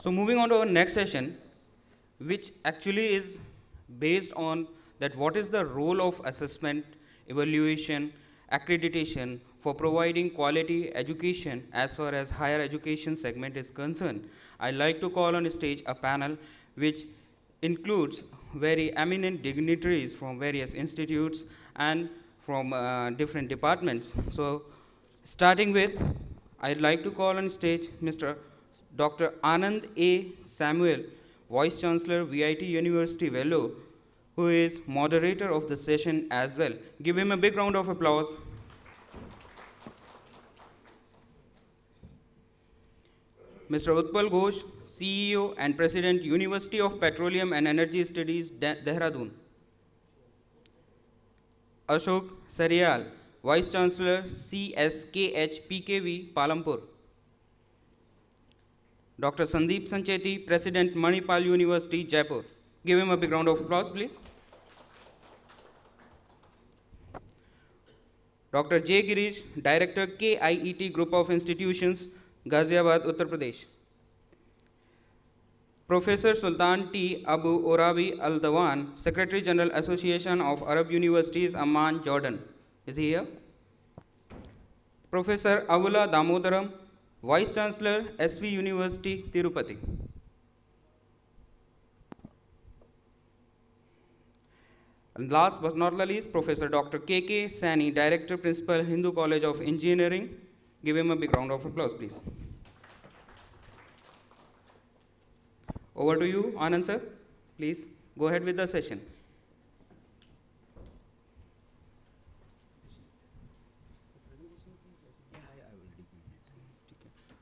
So moving on to our next session, which actually is based on that what is the role of assessment, evaluation, accreditation for providing quality education as far as higher education segment is concerned. I'd like to call on stage a panel which includes very eminent dignitaries from various institutes and from different departments. So starting with, I'd like to call on stage Mr. Dr. Anand A. Samuel, Vice Chancellor, VIT University, Vellore, who is moderator of the session as well. Give him a big round of applause. Mr. Utpal Ghosh, CEO and President, University of Petroleum and Energy Studies, Dehradun. Ashok Sariyal, Vice Chancellor, CSKH PKV, Palampur. Dr. Sandeep Sancheti, President, Manipal University, Jaipur. Give him a big round of applause, please. Dr. J. Girish, Director, KIET Group of Institutions, Ghaziabad, Uttar Pradesh. Professor Sultan T. Abu Orabi Al-Dawan, Secretary General, Association of Arab Universities, Amman, Jordan. Is he here? Professor Avula Damodaram, Vice Chancellor, SV University, Tirupati. And last but not the least, Professor Dr. K.K. Sani, Director, Principal, Hindu College of Engineering. Give him a big round of applause, please. Over to you, Anand sir. Please go ahead with the session.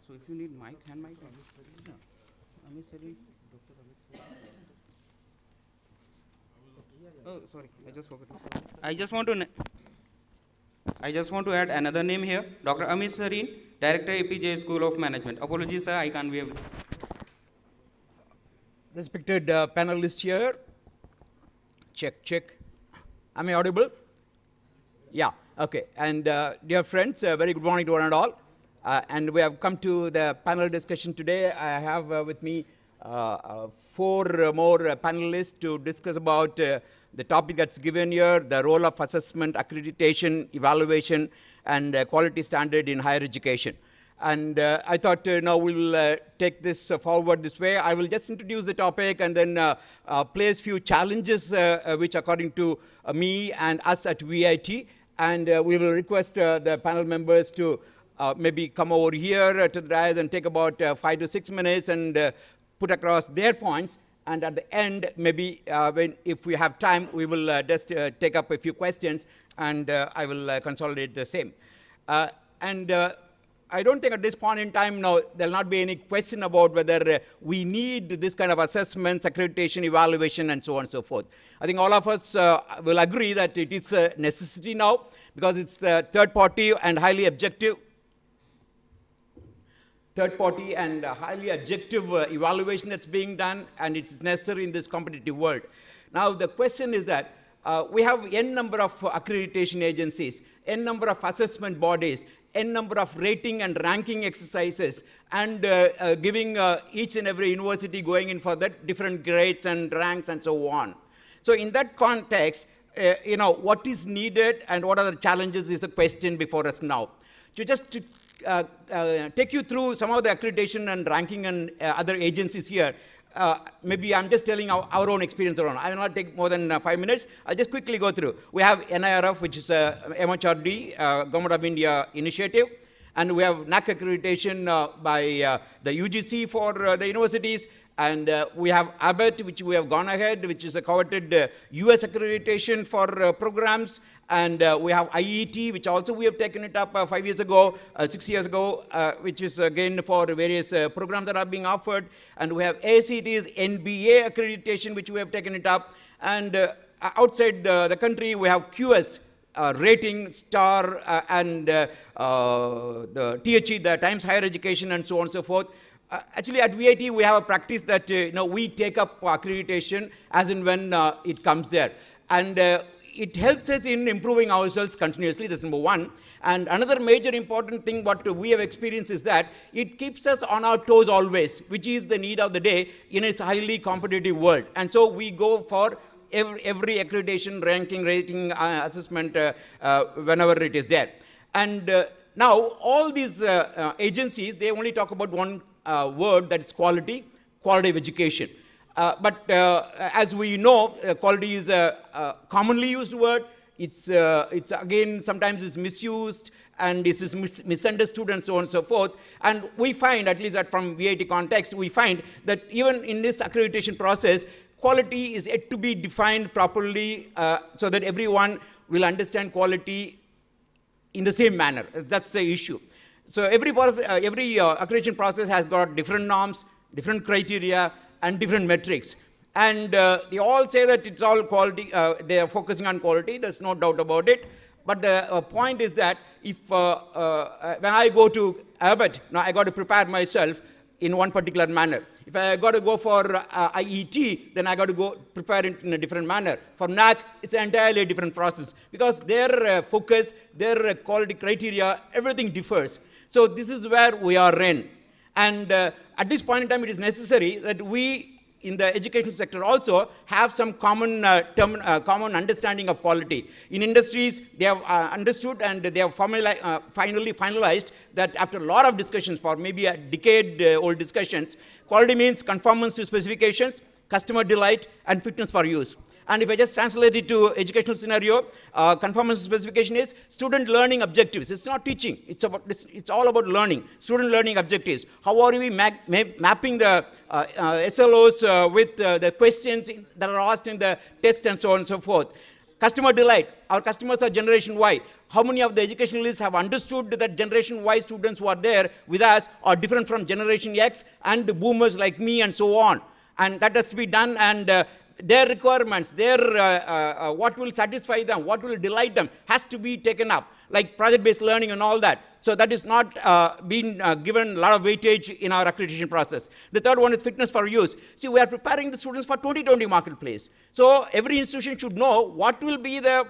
So if you need mic, hand mic. Amit Sarin, Dr. Amit Sarin. Oh, sorry, I just forgot. I just want to add another name here, Dr. Amit Sarin, Director, APJ School of Management. Apologies, sir, I can't be able. Respected panelists here, check. Am I audible? Yeah, okay. And dear friends, very good morning to one and all. And we have come to the panel discussion today. I have with me 4 more panelists to discuss about the topic that's given here, the role of assessment, accreditation, evaluation, and quality standard in higher education. And I thought now we'll take this forward this way. I will just introduce the topic and then place few challenges which according to me and us at VIT. And we will request the panel members to maybe come over here to the dais and take about 5 to 6 minutes and put across their points. And at the end, maybe if we have time, we will just take up a few questions and I will consolidate the same. I don't think at this point in time now there'll not be any question about whether we need this kind of assessments, accreditation, evaluation, and so on and so forth. I think all of us will agree that it is a necessity now because it's the third party and highly objective evaluation that's being done, and it's necessary in this competitive world. Now the question is that we have n number of accreditation agencies, n number of assessment bodies, n number of rating and ranking exercises, and giving each and every university going in for that different grades and ranks and so on. So in that context, what is needed and what are the challenges is the question before us now. To take you through some of the accreditation and ranking and other agencies here, maybe I'm just telling our own experience around. I will not take more than 5 minutes. I'll just quickly go through. We have NIRF, which is a MHRD, Government of India initiative. And we have NAC accreditation by the UGC for the universities. And we have ABET, which we have gone ahead, which is a coveted US accreditation for programs. And we have IET, which also we have taken it up 5 years ago, 6 years ago, which is again for various programs that are being offered. And we have ACT's NBA accreditation, which we have taken it up. And outside the country, we have QS, rating, star, and the THE, the Times Higher Education, and so on and so forth. Actually, at VIT, we have a practice that we take up accreditation as and when it comes there. And it helps us in improving ourselves continuously. That's number one. And another major important thing what we have experienced is that it keeps us on our toes always, which is the need of the day in a highly competitive world. And so we go for every accreditation, ranking, rating, assessment whenever it is there. And now all these agencies, they only talk about one word, that is quality of education. But as we know, quality is a commonly used word. It's again, sometimes it's misused and it is misunderstood and so on and so forth. And we find, at least from VAT context, we find that even in this accreditation process, quality is yet to be defined properly so that everyone will understand quality in the same manner. That's the issue. So every accreditation process has got different norms, different criteria, and different metrics. And they all say that it's all quality, they are focusing on quality, there's no doubt about it. But the point is that if, when I go to Abbott, now I got to prepare myself in one particular manner. If I got to go for IET, then I got to go prepare it in a different manner. For NAC, it's an entirely different process because their focus, their quality criteria, everything differs. So this is where we are in. And at this point in time, it is necessary that we, in the education sector also, have some common understanding of quality. In industries, they have understood and they have finally finalized that after a lot of discussions, for maybe a decade-old discussions, quality means conformance to specifications, customer delight, and fitness for use. And if I just translate it to educational scenario, conformance specification is student learning objectives. It's not teaching. It's all about learning, student learning objectives. How are we mapping the SLOs with the questions that are asked in the test and so on and so forth. Customer delight. Our customers are Generation Y. How many of the educationalists have understood that Generation Y students who are there with us are different from Generation X and the boomers like me and so on. And that has to be done, and their requirements, their what will satisfy them, what will delight them, has to be taken up, like project-based learning and all that. So that is not being given a lot of weightage in our accreditation process. The third one is fitness for use. See, we are preparing the students for 2020 marketplace. So every institution should know what will be the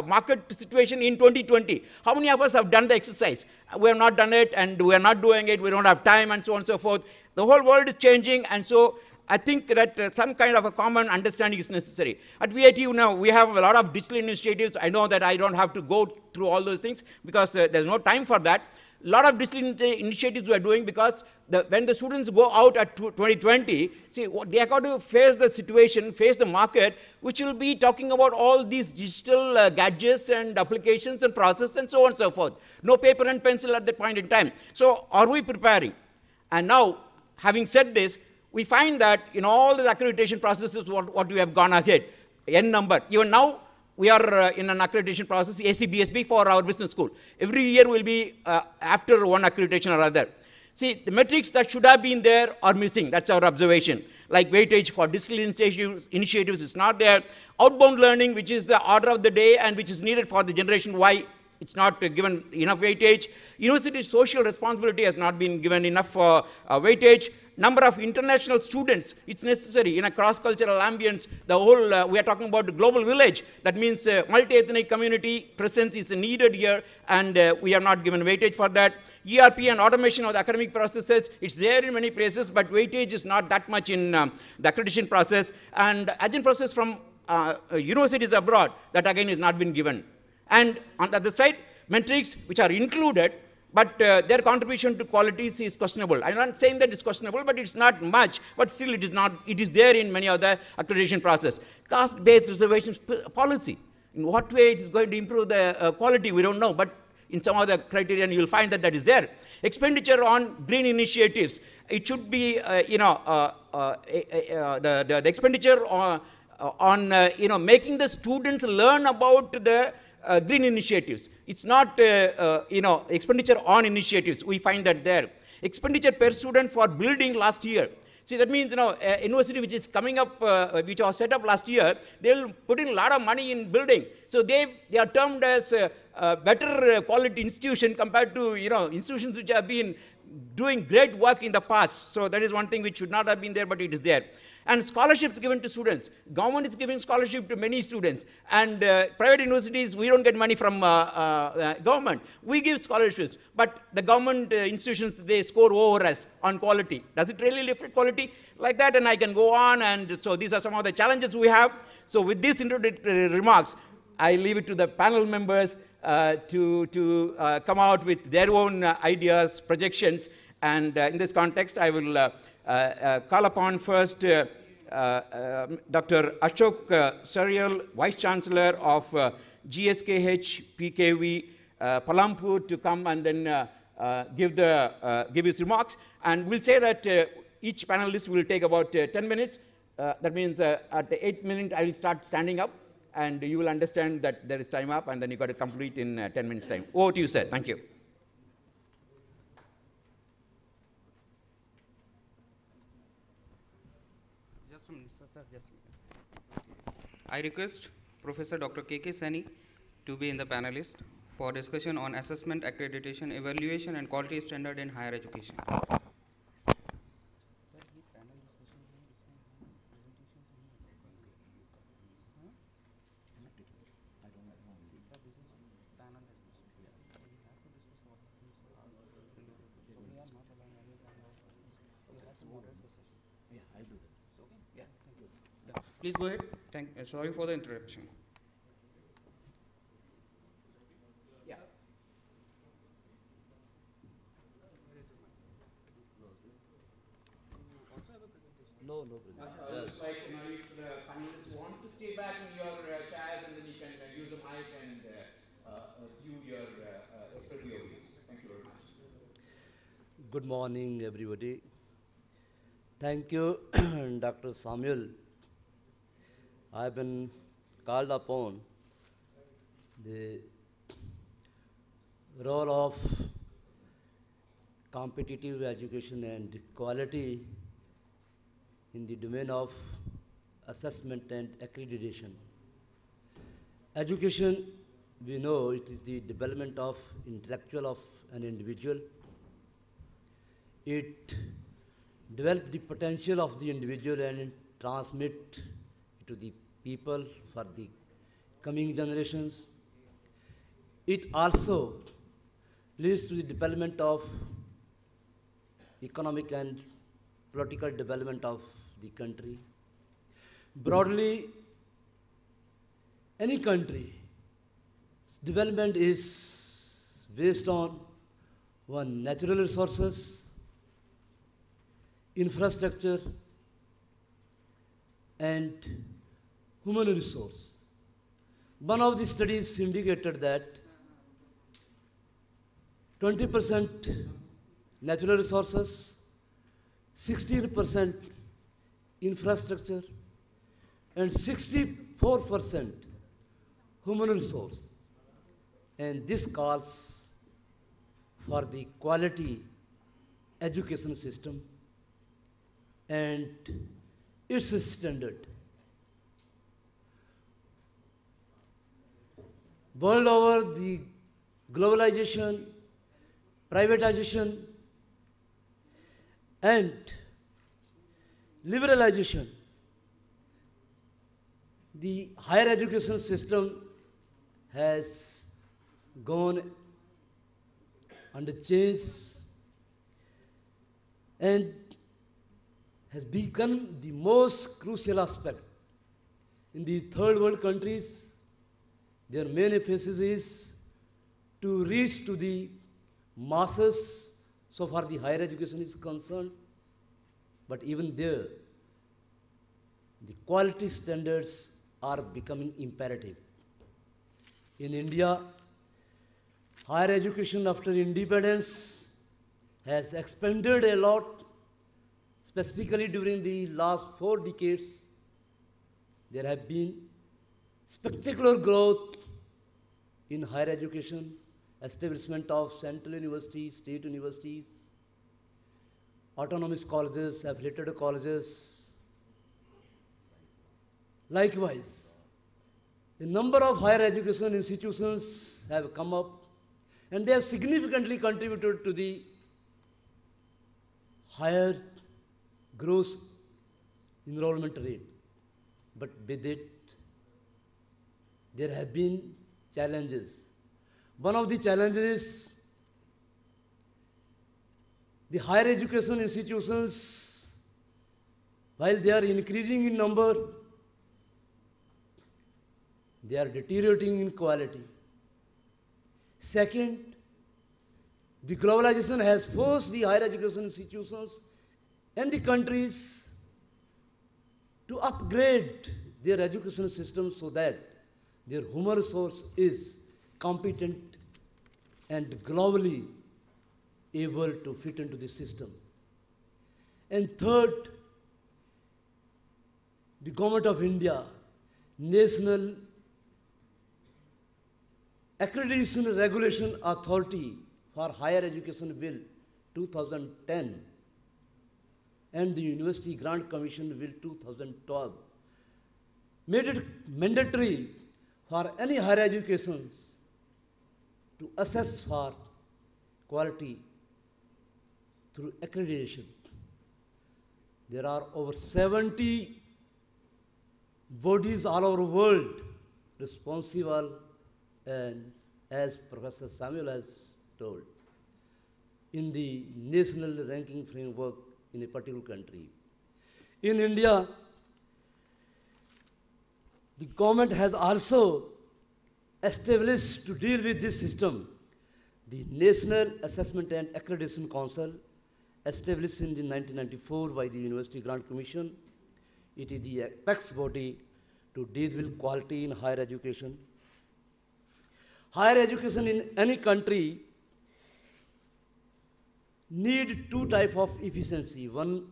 market situation in 2020. How many of us have done the exercise? We have not done it, and we are not doing it, we don't have time, and so on and so forth. The whole world is changing, and so I think that some kind of a common understanding is necessary. At VAT now, we have a lot of digital initiatives. I know that I don't have to go through all those things because there's no time for that. A lot of digital initiatives we are doing because when the students go out at 2020, see, they are going to face the situation, face the market, which will be talking about all these digital gadgets and applications and processes and so on and so forth. No paper and pencil at that point in time. So are we preparing? And now, having said this, we find that in all the accreditation processes, what we have gone ahead, N number. Even now, we are in an accreditation process, ACBSB, for our business school. Every year will be after one accreditation or other. See, the metrics that should have been there are missing. That's our observation. Like weightage for digital initiatives is not there. Outbound learning, which is the order of the day and which is needed for the Generation Y, it's not given enough weightage. University social responsibility has not been given enough weightage. Number of international students, it's necessary in a cross-cultural ambience. The whole, we are talking about the global village. That means multi-ethnic community presence is needed here, and we are not given weightage for that. ERP and automation of the academic processes, it's there in many places, but weightage is not that much in the accreditation process. And adjunct process from universities abroad, that again is not been given. And on the other side, metrics which are included, but their contribution to qualities is questionable. I'm not saying that it's questionable, but it's not much, but still it is not, it is there in many other accreditation process. Caste-based reservations policy. In what way it is going to improve the quality, we don't know, but in some other criterion you will find that that is there. Expenditure on green initiatives. It should be, the expenditure on making the students learn about the green initiatives. It's not, expenditure on initiatives. We find that there. Expenditure per student for building last year. See, that means, a university which is coming up, which was set up last year, they will put in a lot of money in building. So they are termed as a better quality institution compared to, institutions which have been doing great work in the past. So that is one thing which should not have been there, but it is there. And scholarships given to students. Government is giving scholarship to many students. And private universities, we don't get money from government. We give scholarships. But the government institutions, they score over us on quality. Does it really reflect quality? Like that, and I can go on. And so these are some of the challenges we have. So with these introductory remarks, I leave it to the panel members to come out with their own ideas, projections. And in this context, I will call upon first Dr. Ashok Sarial, Vice Chancellor of GSKH PKV Palampur, to come and then give his remarks. And we'll say that each panelist will take about 10 minutes. That means at the 8th minute, I will start standing up, and you will understand that there is time up, and then you got to complete in 10 minutes time. Over to you, sir. Thank you. I request Professor Dr. K.K. Sani to be in the panelist for discussion on assessment, accreditation, evaluation, and quality standard in higher education. Please go ahead. Sorry for the interruption. Yeah. No presentation. Looks like, if the panelists want to stay back in your chairs, and then you can use the mic and view your express your views. Thank you very much. Good morning, everybody. Thank you, Dr. Samuel. I've been called upon the role of competitive education and quality in the domain of assessment and accreditation. Education, we know it is the development of intellectual of an individual. It develops the potential of the individual and transmit to the people for the coming generations. It also leads to the development of economic and political development of the country. Broadly, any country development is based on one, natural resources, infrastructure, and human resource. One of the studies indicated that 20% natural resources, 16% infrastructure, and 64% human resource. And this calls for the quality education system and its standard. World over, the globalization, privatization, and liberalization, the higher education system has gone under change and has become the most crucial aspect. In the third world countries, their main emphasis is to reach to the masses so far the higher education is concerned. But even there, the quality standards are becoming imperative. In India, higher education after independence has expanded a lot, specifically during the last 4 decades. There have been spectacular growth in higher education, establishment of central universities, state universities, autonomous colleges, affiliated colleges. Likewise, a number of higher education institutions have come up, and they have significantly contributed to the higher growth enrollment rate. But with it, there have been challenges. One of the challenges is the higher education institutions, while they are increasing in number, they are deteriorating in quality. Second, the globalization has forced the higher education institutions and the countries to upgrade their education system so that their human resource is competent and globally able to fit into the system. And third, the Government of India, National Accreditation Regulation Authority for Higher Education Bill 2010 and the University Grant Commission Bill 2012 made it mandatory for any higher educations to assess for quality through accreditation. There are over 70 bodies all over the world responsible, and as Professor Samuel has told, in the national ranking framework in a particular country. In India, the government has also established to deal with this system the National Assessment and Accreditation Council, established in 1994 by the University Grant Commission. It is the apex body to deal with quality in higher education. Higher education in any country need two types of efficiency. One,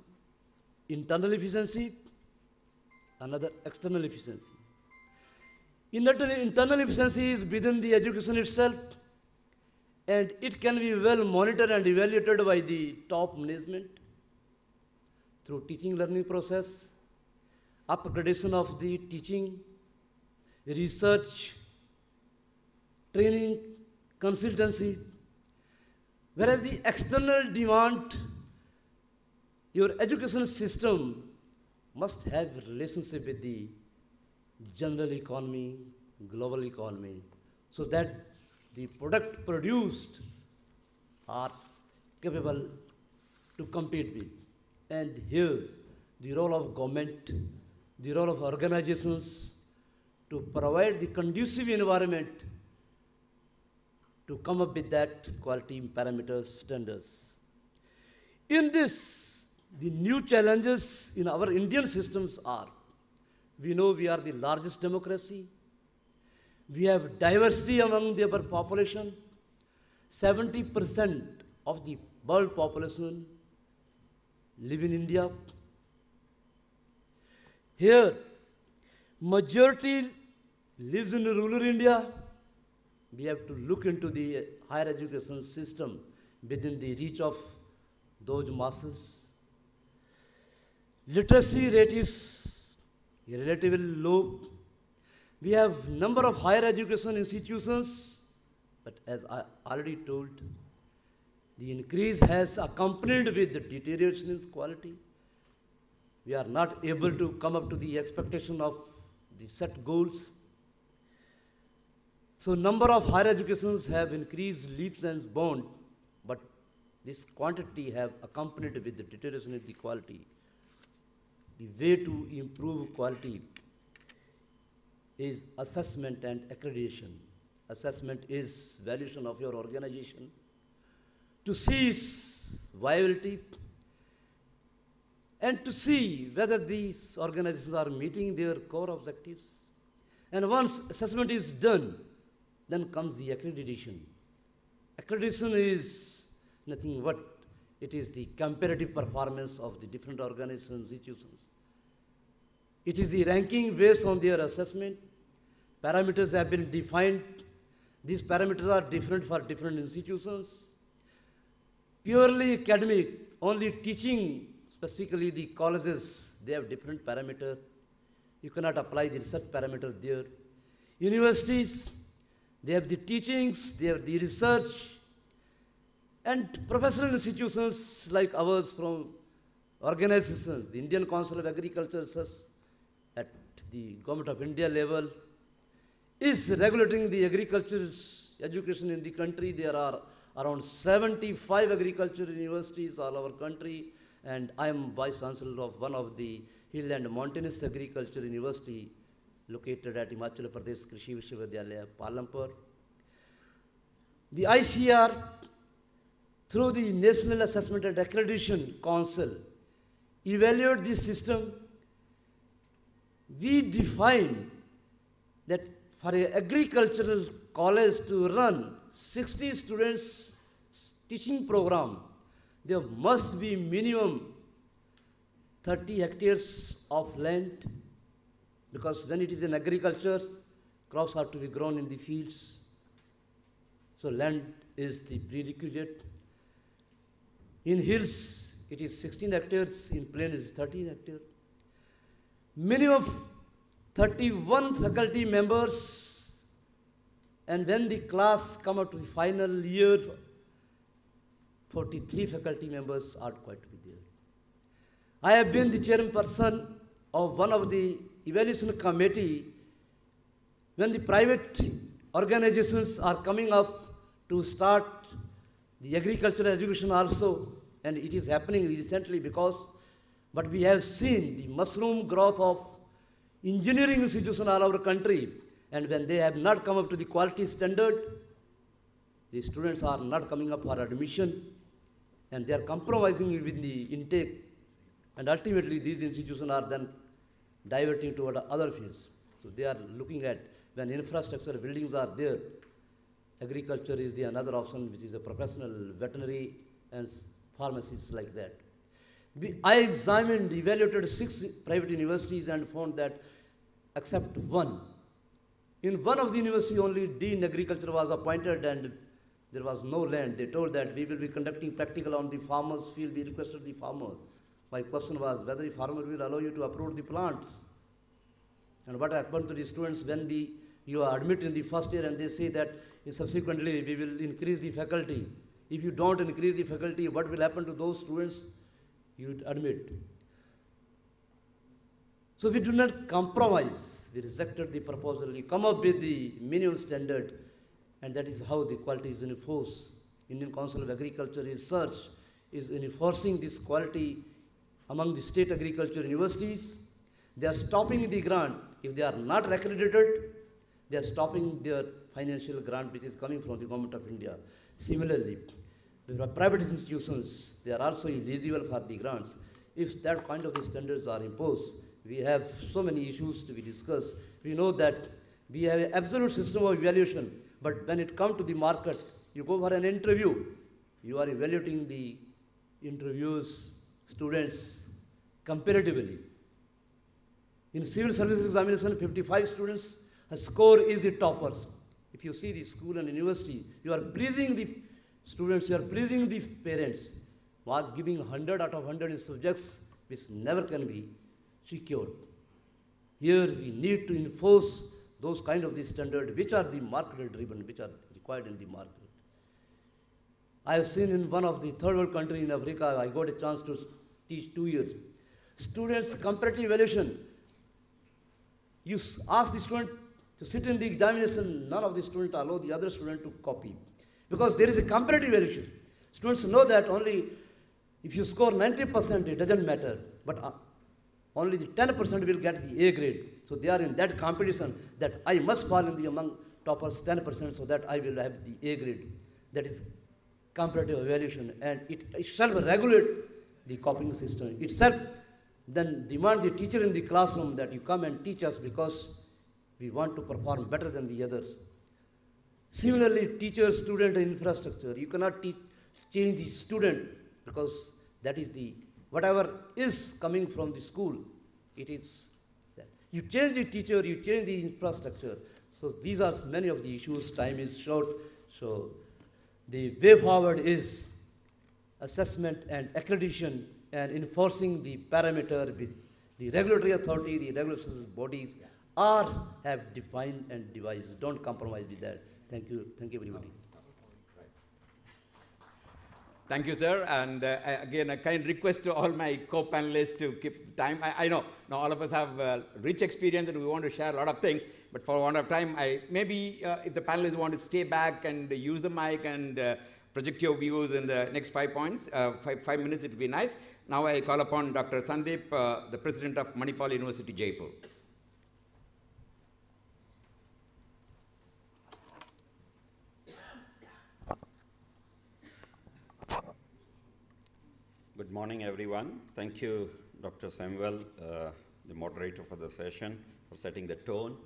internal efficiency, another external efficiency. Internal efficiency is within the education itself, and it can be well monitored and evaluated by the top management through teaching learning process, upgradation of the teaching, research, training, consultancy. Whereas the external demand, your education system must have relationship with the general economy, global economy, so that the product produced are capable to compete with. And here, the role of government, the role of organizations to provide the conducive environment to come up with that quality parameters, standards. In this, the new challenges in our Indian systems are, we know we are the largest democracy. We have diversity among our population. 70% of the world population live in India. Here, majority lives in rural India. We have to look into the higher education system within the reach of those masses. Literacy rate is relatively low. We have number of higher education institutions, but as I already told, the increase has accompanied with the deterioration in quality. We are not able to come up to the expectation of the set goals. So number of higher educations have increased leaps and bounds, but this quantity have accompanied with the deterioration in the quality. The way to improve quality is assessment and accreditation. Assessment is valuation of your organization to see its viability and to see whether these organizations are meeting their core objectives. And once assessment is done, then comes the accreditation. Accreditation is nothing but it is the comparative performance of the different organizations, institutions. It is the ranking based on their assessment. Parameters have been defined. These parameters are different for different institutions. Purely academic, only teaching, specifically the colleges, they have different parameter. You cannot apply the research parameter there. Universities, they have the teachings, they have the research, and professional institutions like ours from organizations, the Indian Council of Agriculture at the Government of India level, is regulating the agriculture education in the country. There are around 75 agriculture universities all over country, and I am Vice Chancellor of one of the Hill and Mountainous Agriculture University located at Himachal Pradesh Krishi Vishwavidyalaya, Palampur. The ICR, through the National Assessment and Accreditation Council, evaluate this system. We define that for an agricultural college to run 60 students teaching program, there must be minimum 30 hectares of land, because when it is in agriculture, crops have to be grown in the fields. So land is the prerequisite. In hills, it is 16 hectares, in plain is 13 hectares. Minimum 31 faculty members, and when the class come up to the final year, 43 faculty members are quite to be there. I have been the chairperson of one of the evaluation committee when the private organizations are coming up to start the agricultural education also, and it is happening recently but we have seen the mushroom growth of engineering institutions all over the country, and when they have not come up to the quality standard, the students are not coming up for admission, and they are compromising with the intake, and ultimately these institutions are then diverting toward other fields. So they are looking at, when infrastructure buildings are there, agriculture is the another option, which is a professional veterinary and pharmacies like that. I examined, evaluated 6 private universities and found that except one. In one of the universities, only Dean Agriculture was appointed and there was no land. They told that we will be conducting practical on the farmer's field. We requested the farmer. My question was whether the farmer will allow you to uproot the plants. And what happened to the students when you are admitted in the first year and they say that subsequently we will increase the faculty. If you don't increase the faculty, what will happen to those students you admit? So we do not compromise. We rejected the proposal. We come up with the minimum standard, and that is how the quality is enforced. Indian Council of Agriculture Research is enforcing this quality among the state agriculture universities. They are stopping the grant. If they are not accredited, they are stopping their financial grant which is coming from the Government of India. Similarly, the private institutions, they are also eligible for the grants. If that kind of the standards are imposed, we have so many issues to be discussed. We know that we have an absolute system of evaluation, but when it comes to the market, you go for an interview, you are evaluating the interviews, students comparatively. In civil service examination, 55 students, a score is the toppers. If you see the school and university, you are pleasing the students, you are pleasing the parents, who are giving 100 out of 100 in subjects which never can be secured. Here we need to enforce those kind of the standards which are the market driven, which are required in the market. I have seen in one of the third world country in Africa, I got a chance to teach 2 years. Students comparative evaluation. You ask the student to sit in the examination, none of the students allow the other student to copy. Because there is a comparative evaluation. Students know that only if you score 90%, it doesn't matter. But only the 10% will get the A grade. So they are in that competition that I must fall in the among toppers 10% so that I will have the A grade. That is comparative evaluation. And it shall regulate the copying system. Itself then demand the teacher in the classroom that you come and teach us because we want to perform better than the others. Similarly, teacher, student, and infrastructure. You cannot change the student because that is the, whatever is coming from the school, it is that. You change the teacher, you change the infrastructure. So these are many of the issues, time is short. So the way forward is assessment and accreditation and enforcing the parameter with the regulatory authority, the regulatory bodies have defined and devised. Don't compromise with that. Thank you everybody. Thank you, sir. And again, a kind request to all my co-panelists to keep time. I know now all of us have rich experience and we want to share a lot of things, but for want of time, maybe if the panelists want to stay back and use the mic and project your views in the next 5 points, 5 minutes, it would be nice. Now I call upon Dr. Sandeep, the president of Manipal University, Jaipur. Good morning, everyone. Thank you, Dr. Samuel, the moderator for the session, for setting the tone.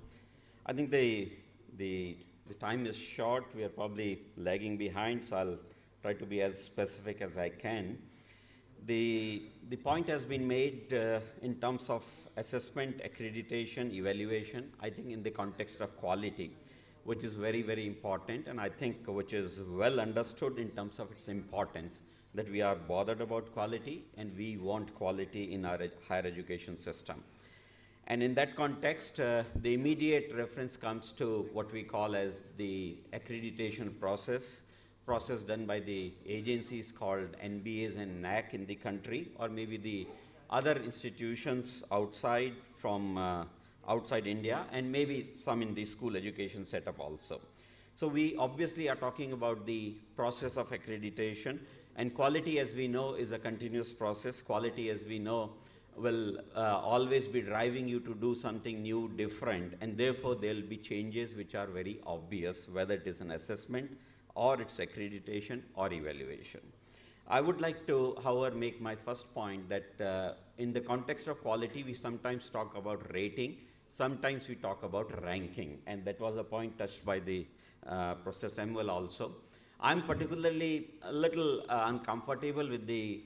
I think the time is short. We are probably lagging behind, so I'll try to be as specific as I can. The point has been made in terms of assessment, accreditation, evaluation, I think in the context of quality, which is very, very important, and I think which is well understood in terms of its importance, that we are bothered about quality and we want quality in our higher education system. And in that context, the immediate reference comes to what we call as the accreditation process done by the agencies called NBAs and NAC in the country, or maybe the other institutions outside from outside India, and maybe some in the school education setup also. So we obviously are talking about the process of accreditation. And quality, as we know, is a continuous process. Quality, as we know, will always be driving you to do something new, different, and therefore there will be changes which are very obvious, whether it is an assessment or it's accreditation or evaluation. I would like to, however, make my first point that in the context of quality, we sometimes talk about rating, sometimes we talk about ranking, and that was a point touched by the Professor Samuel also. I'm particularly a little uncomfortable with the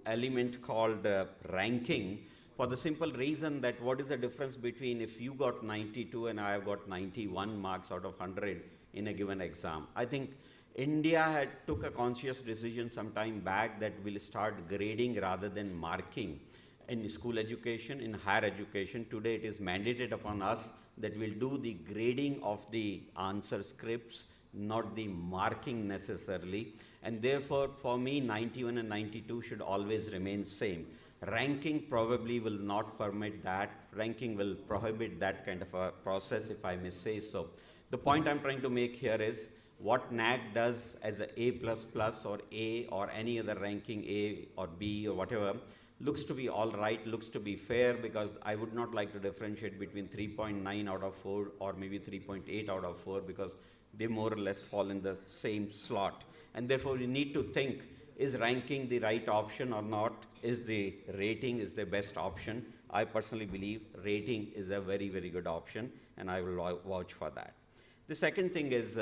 element called ranking, for the simple reason that what is the difference between if you got 92 and I have got 91 marks out of 100 in a given exam. I think India took a conscious decision some time back that we'll start grading rather than marking in school education, in higher education. Today it is mandated upon us that we'll do the grading of the answer scripts, not the marking necessarily, and therefore for me 91 and 92 should always remain same. Ranking probably will not permit that. Ranking will prohibit that kind of a process, if I may say so. The point I'm trying to make here is what NAC does as a A++ or A or any other ranking, A or B or whatever, looks to be all right, looks to be fair, because I would not like to differentiate between 3.9 out of 4 or maybe 3.8 out of 4, because they more or less fall in the same slot. And therefore, we need to think, is ranking the right option or not? Is the rating is the best option? I personally believe rating is a very, very good option, and I will vouch for that. The second thing is,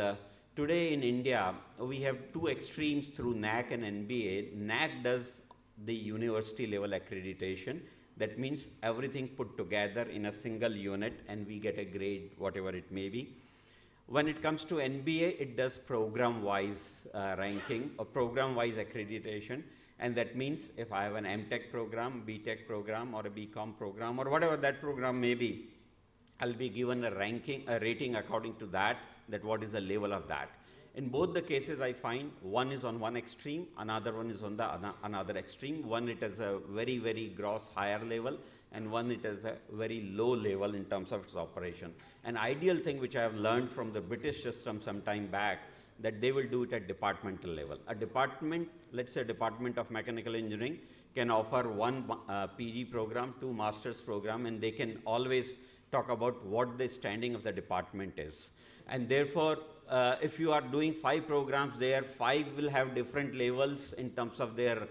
today in India, we have two extremes through NAC and NBA. NAC does the university level accreditation. That means everything put together in a single unit, and we get a grade, whatever it may be. When it comes to NBA, it does program-wise ranking or program-wise accreditation, and that means if I have an MTech program, BTech program, or a BCom program, or whatever that program may be, I'll be given a ranking, a rating according to that what is the level of that. In both the cases, I find one is on one extreme, another one is on the another extreme. One it is a very, very gross higher level, and one it is a very low level in terms of its operation. An ideal thing which I have learned from the British system some time back, that they will do it at departmental level. A department, let's say Department of Mechanical Engineering, can offer one PG program, two master's program, and they can always talk about what the standing of the department is. And therefore, if you are doing 5 programs there, 5 will have different levels in terms of their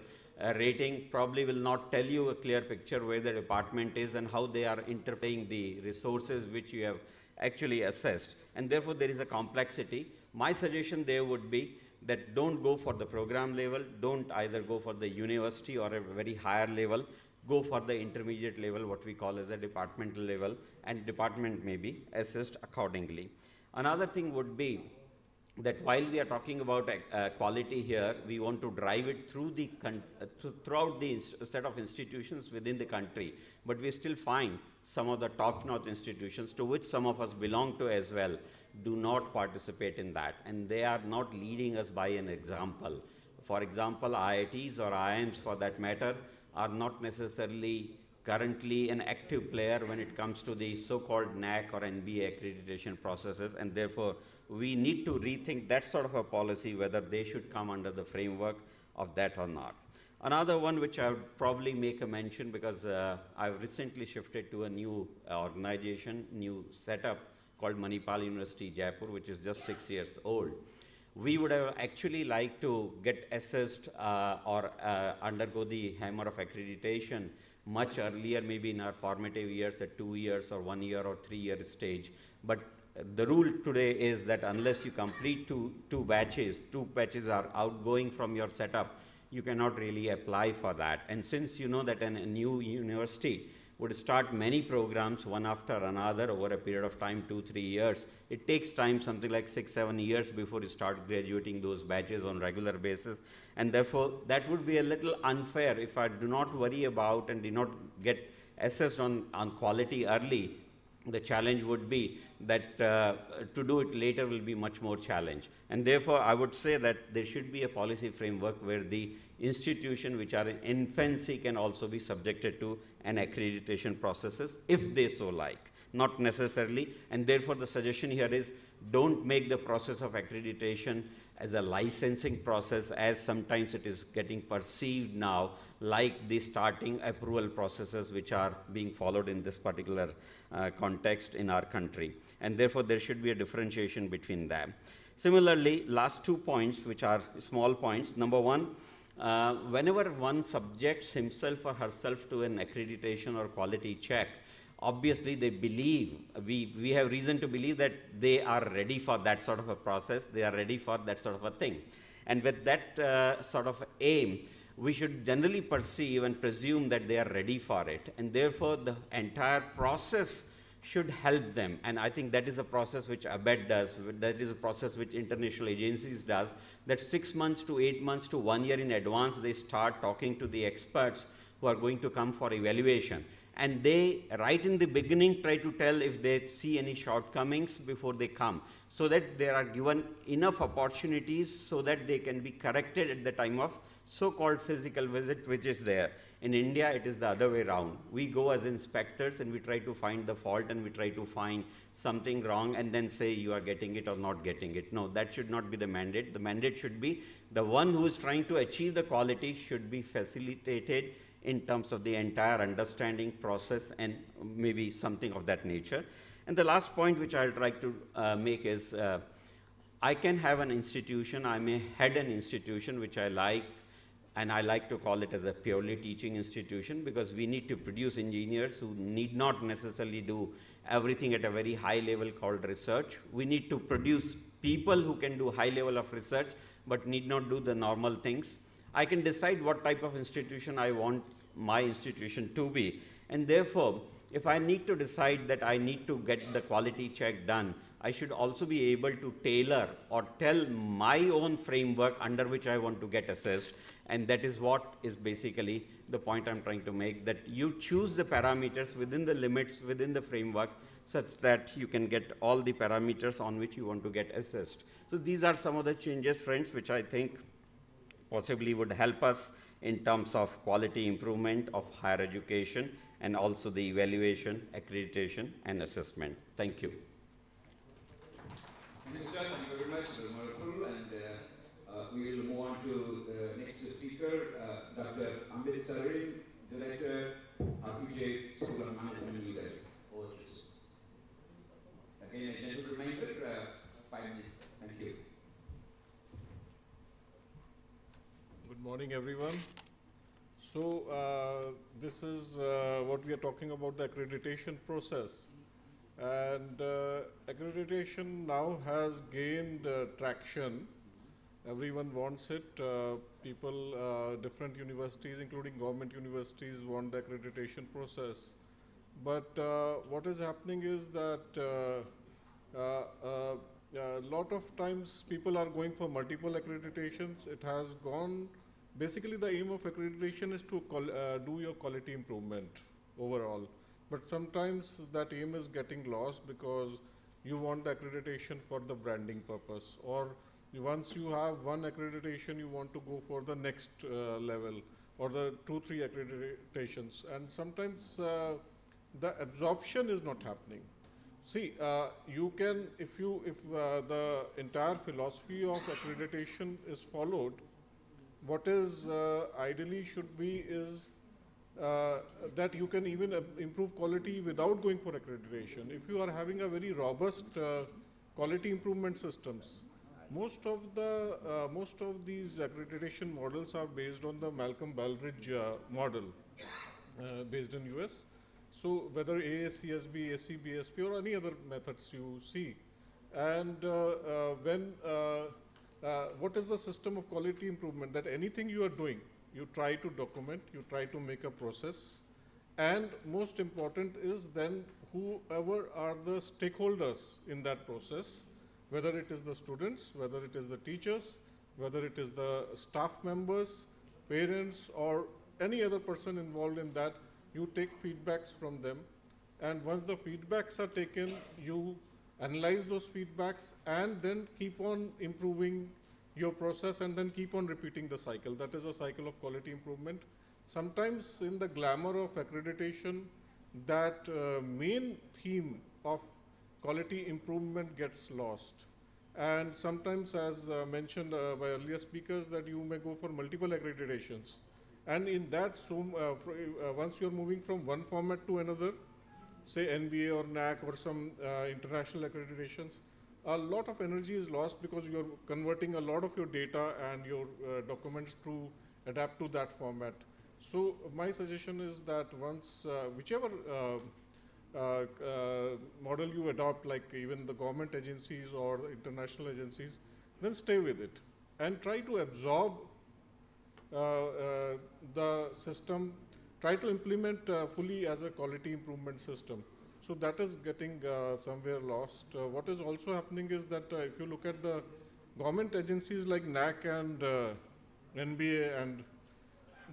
rating, probably will not tell you a clear picture where the department is and how they are interpreting the resources which you have actually assessed. And therefore, there is a complexity. My suggestion there would be that don't go for the program level, don't either go for the university or a very higher level, go for the intermediate level, what we call as a departmental level, and department may be assessed accordingly. Another thing would be that while we are talking about quality here, we want to drive it through the throughout the set of institutions within the country. But we still find some of the top-notch institutions, to which some of us belong to as well, do not participate in that. And they are not leading us by an example. For example, IITs or IIMs for that matter are not necessarily currently an active player when it comes to the so-called NAC or NBA accreditation processes, and therefore we need to rethink that sort of a policy, whether they should come under the framework of that or not. Another one which I would probably make a mention, because I've recently shifted to a new organization, new setup called Manipal University, Jaipur, which is just 6 years old. We would have actually liked to get assessed or undergo the hammer of accreditation much earlier, maybe in our formative years at 2 years or 1 year or 3 year stage. But the rule today is that unless you complete two batches are outgoing from your setup, you cannot really apply for that. And since you know that a new university would start many programs one after another over a period of time, 2-3 years, it takes time, something like 6-7 years before you start graduating those batches on regular basis. And therefore, that would be a little unfair if I do not worry about and do not get assessed on quality early. The challenge would be that to do it later will be much more challenge. And therefore, I would say that there should be a policy framework where the institutions which are in infancy can also be subjected to an accreditation processes if they so like, not necessarily. And therefore, the suggestion here is don't make the process of accreditation as a licensing process, as sometimes it is getting perceived now like the starting approval processes which are being followed in this particular context in our country. And therefore, there should be a differentiation between them. Similarly, last 2 points, which are small points. Number one, whenever one subjects himself or herself to an accreditation or quality check, obviously they believe, we have reason to believe that they are ready for that sort of a process, they are ready for that sort of a thing. And with that sort of aim, we should generally perceive and presume that they are ready for it. And therefore, the entire process should help them. And I think that is a process which ABET does, that is a process which international agencies does, that 6 months to 8 months to 1 year in advance, they start talking to the experts who are going to come for evaluation. And they, right in the beginning, try to tell if they see any shortcomings before they come, so that they are given enough opportunities so that they can be corrected at the time of so-called physical visit, which is there. In India, it is the other way around. We go as inspectors and we try to find the fault and we try to find something wrong and then say you are getting it or not getting it. No, that should not be the mandate. The mandate should be the one who is trying to achieve the quality should be facilitated in terms of the entire understanding process and maybe something of that nature. And the last point which I would like to make is I can have an institution, I may head an institution which I like, and I like to call it as a purely teaching institution, because we need to produce engineers who need not necessarily do everything at a very high level called research. We need to produce people who can do high level of research but need not do the normal things. I can decide what type of institution I want my institution to be. And therefore, if I need to decide that I need to get the quality check done, I should also be able to tailor or tell my own framework under which I want to get assessed. And that is what is basically the point I'm trying to make, that you choose the parameters within the limits, within the framework, such that you can get all the parameters on which you want to get assessed. So these are some of the changes, friends, which I think possibly would help us in terms of quality improvement of higher education and also the evaluation, accreditation, and assessment. Thank you. Thank you very much, Marapul, and we will move on to the next speaker, Dr. Amit Sarin, Director, RPJ School of Management and Legal. Again, a gentle reminder, 5 minutes. Thank you. Good morning, everyone. So this is what we are talking about, the accreditation process. And accreditation now has gained traction. Everyone wants it. People, different universities, including government universities, want the accreditation process. But what is happening is that a lot of times people are going for multiple accreditations. It has gone, basically the aim of accreditation is to do your quality improvement overall. But sometimes that aim is getting lost because you want the accreditation for the branding purpose, or Once you have one accreditation, you want to go for the next level or the 2-3 accreditations, and sometimes the absorption is not happening. See, you can, if the entire philosophy of accreditation is followed, what is ideally should be is that you can even improve quality without going for accreditation. If you are having a very robust quality improvement systems, most of these accreditation models are based on the Malcolm Baldrige model based in US. So whether ASCSB, ACBSP, or any other methods you see, and what is the system of quality improvement? That anything you are doing, you try to document, you try to make a process, and most important is then whoever are the stakeholders in that process, whether it is the students, whether it is the teachers, whether it is the staff members, parents, or any other person involved in that, you take feedbacks from them, and once the feedbacks are taken, you analyze those feedbacks and then keep on improving your process and then keep on repeating the cycle. That is a cycle of quality improvement. Sometimes in the glamour of accreditation, that main theme of quality improvement gets lost. And sometimes, as mentioned by earlier speakers, that you may go for multiple accreditations. And in that, once you're moving from one format to another, say NBA or NAC or some international accreditations, a lot of energy is lost because you're converting a lot of your data and your documents to adapt to that format. So my suggestion is that once, whichever model you adopt, like even the government agencies or international agencies, then stay with it and try to absorb the system, try to implement fully as a quality improvement system. So that is getting somewhere lost. What is also happening is that if you look at the government agencies like NAC and NBA, and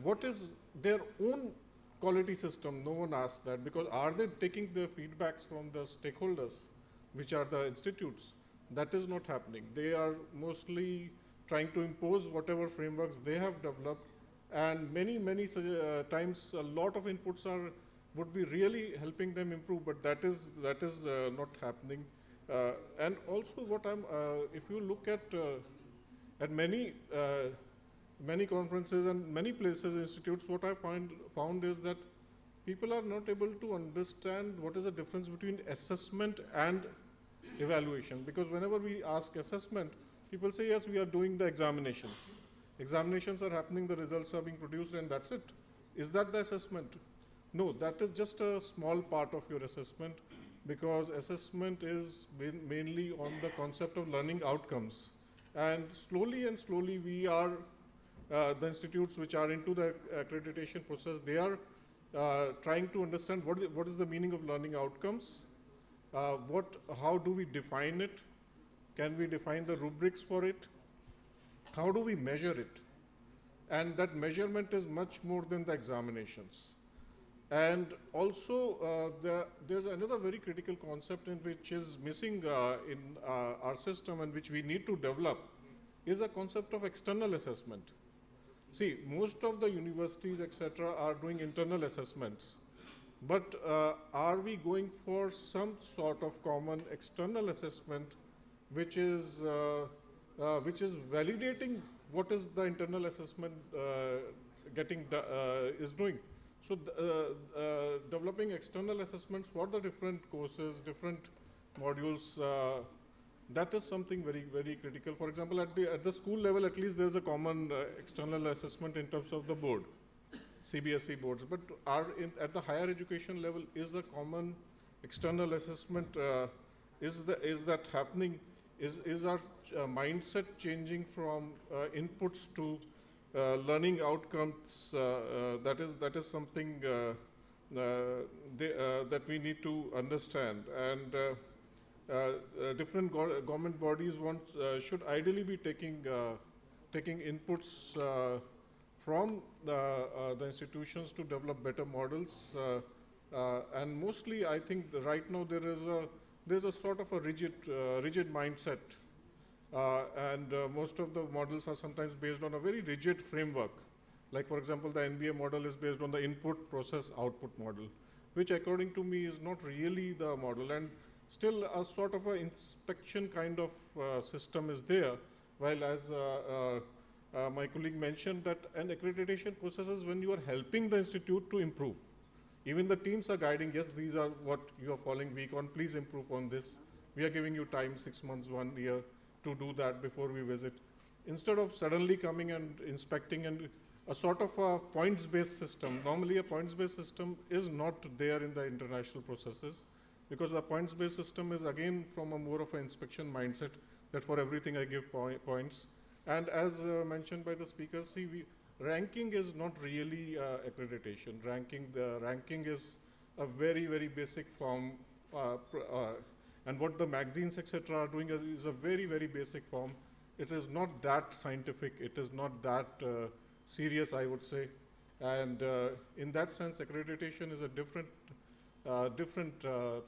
what is their own quality system, no one asks that, because are they taking the feedbacks from the stakeholders, which are the institutes? That is not happening. They are mostly trying to impose whatever frameworks they have developed, and many times a lot of inputs would be really helping them improve, but that is not happening. And also, if you look at many conferences and many places, institutes, what I found is that people are not able to understand what is the difference between assessment and evaluation. Because whenever we ask assessment, people say, yes, we are doing the examinations. Examinations are happening, the results are being produced, and that's it. Is that the assessment? No, that is just a small part of your assessment, because assessment is mainly on the concept of learning outcomes. And slowly we are, the institutes which are into the accreditation process, they are trying to understand what is the meaning of learning outcomes, how do we define it, can we define the rubrics for it, how do we measure it, and that measurement is much more than the examinations. And also, there's another very critical concept in which is missing in our system and which we need to develop, is a concept of external assessment. See, most of the universities, etc., are doing internal assessments. But are we going for some sort of common external assessment which is validating what is the internal assessment is doing? So developing external assessments for the different courses, different modules, that is something very, very critical. For example, at the school level, at least there's a common external assessment in terms of the board, CBSE boards. But at the higher education level, is a common external assessment, is that happening? Is our mindset changing from inputs to learning outcomes? That is something that we need to understand. And different government bodies should ideally be taking inputs from the institutions to develop better models. And mostly, I think right now there's a sort of a rigid mindset and most of the models are sometimes based on a very rigid framework. Like for example, the NBA model is based on the input, process, output model, which according to me is not really the model, and still a sort of an inspection kind of system is there, while as my colleague mentioned that an accreditation process is when you are helping the institute to improve. Even the teams are guiding, yes, these are what you are falling weak on, please improve on this. We are giving you time, 6 months, 1 year to do that before we visit. Instead of suddenly coming and inspecting and a sort of a points-based system. Normally a points-based system is not there in the international processes, because the points-based system is again from a more of an inspection mindset that for everything I give points. And as mentioned by the speakers, see, ranking is not really accreditation. Ranking is a very, very basic form, and what the magazines, etc. are doing is a very, very basic form. It is not that scientific. It is not that serious, I would say. And in that sense, accreditation is a different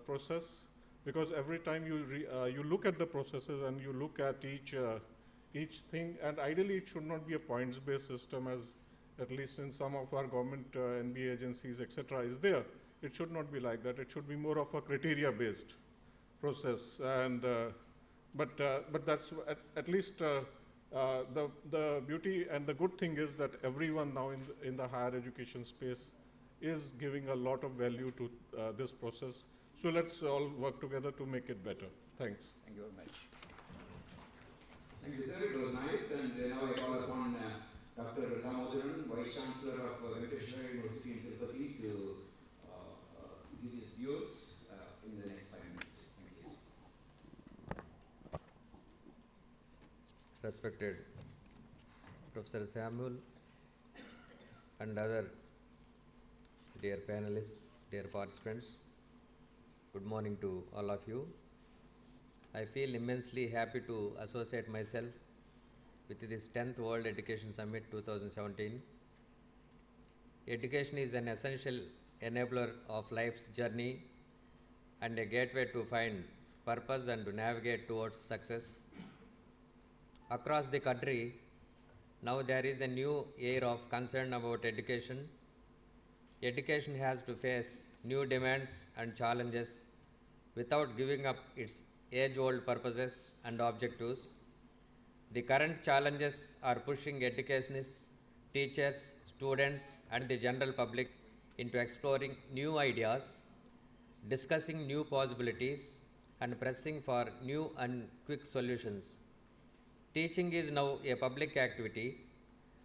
process, because every time you look at the processes and you look at each thing, and ideally it should not be a points-based system, as at least in some of our government NBA agencies, etc. is there. It should not be like that. It should be more of a criteria-based process. And but that's at least the beauty and the good thing is that everyone now in the higher education space is giving a lot of value to this process. So let's all work together to make it better. Thanks. Thank you very much. Thank you, sir. It was nice. And now I call upon Dr. Damodaran, Vice Chancellor of Venkateshwara University in Tirupati, to give his views in the next 5 minutes. Thank you. Respected Professor Samuel and other dear panelists, dear participants, good morning to all of you. I feel immensely happy to associate myself with this 10th World Education Summit 2017. Education is an essential enabler of life's journey and a gateway to find purpose and to navigate towards success. Across the country, now there is a new air of concern about education. Education has to face new demands and challenges without giving up its age-old purposes and objectives. The current challenges are pushing educationists, teachers, students, and the general public into exploring new ideas, discussing new possibilities, and pressing for new and quick solutions. Teaching is now a public activity.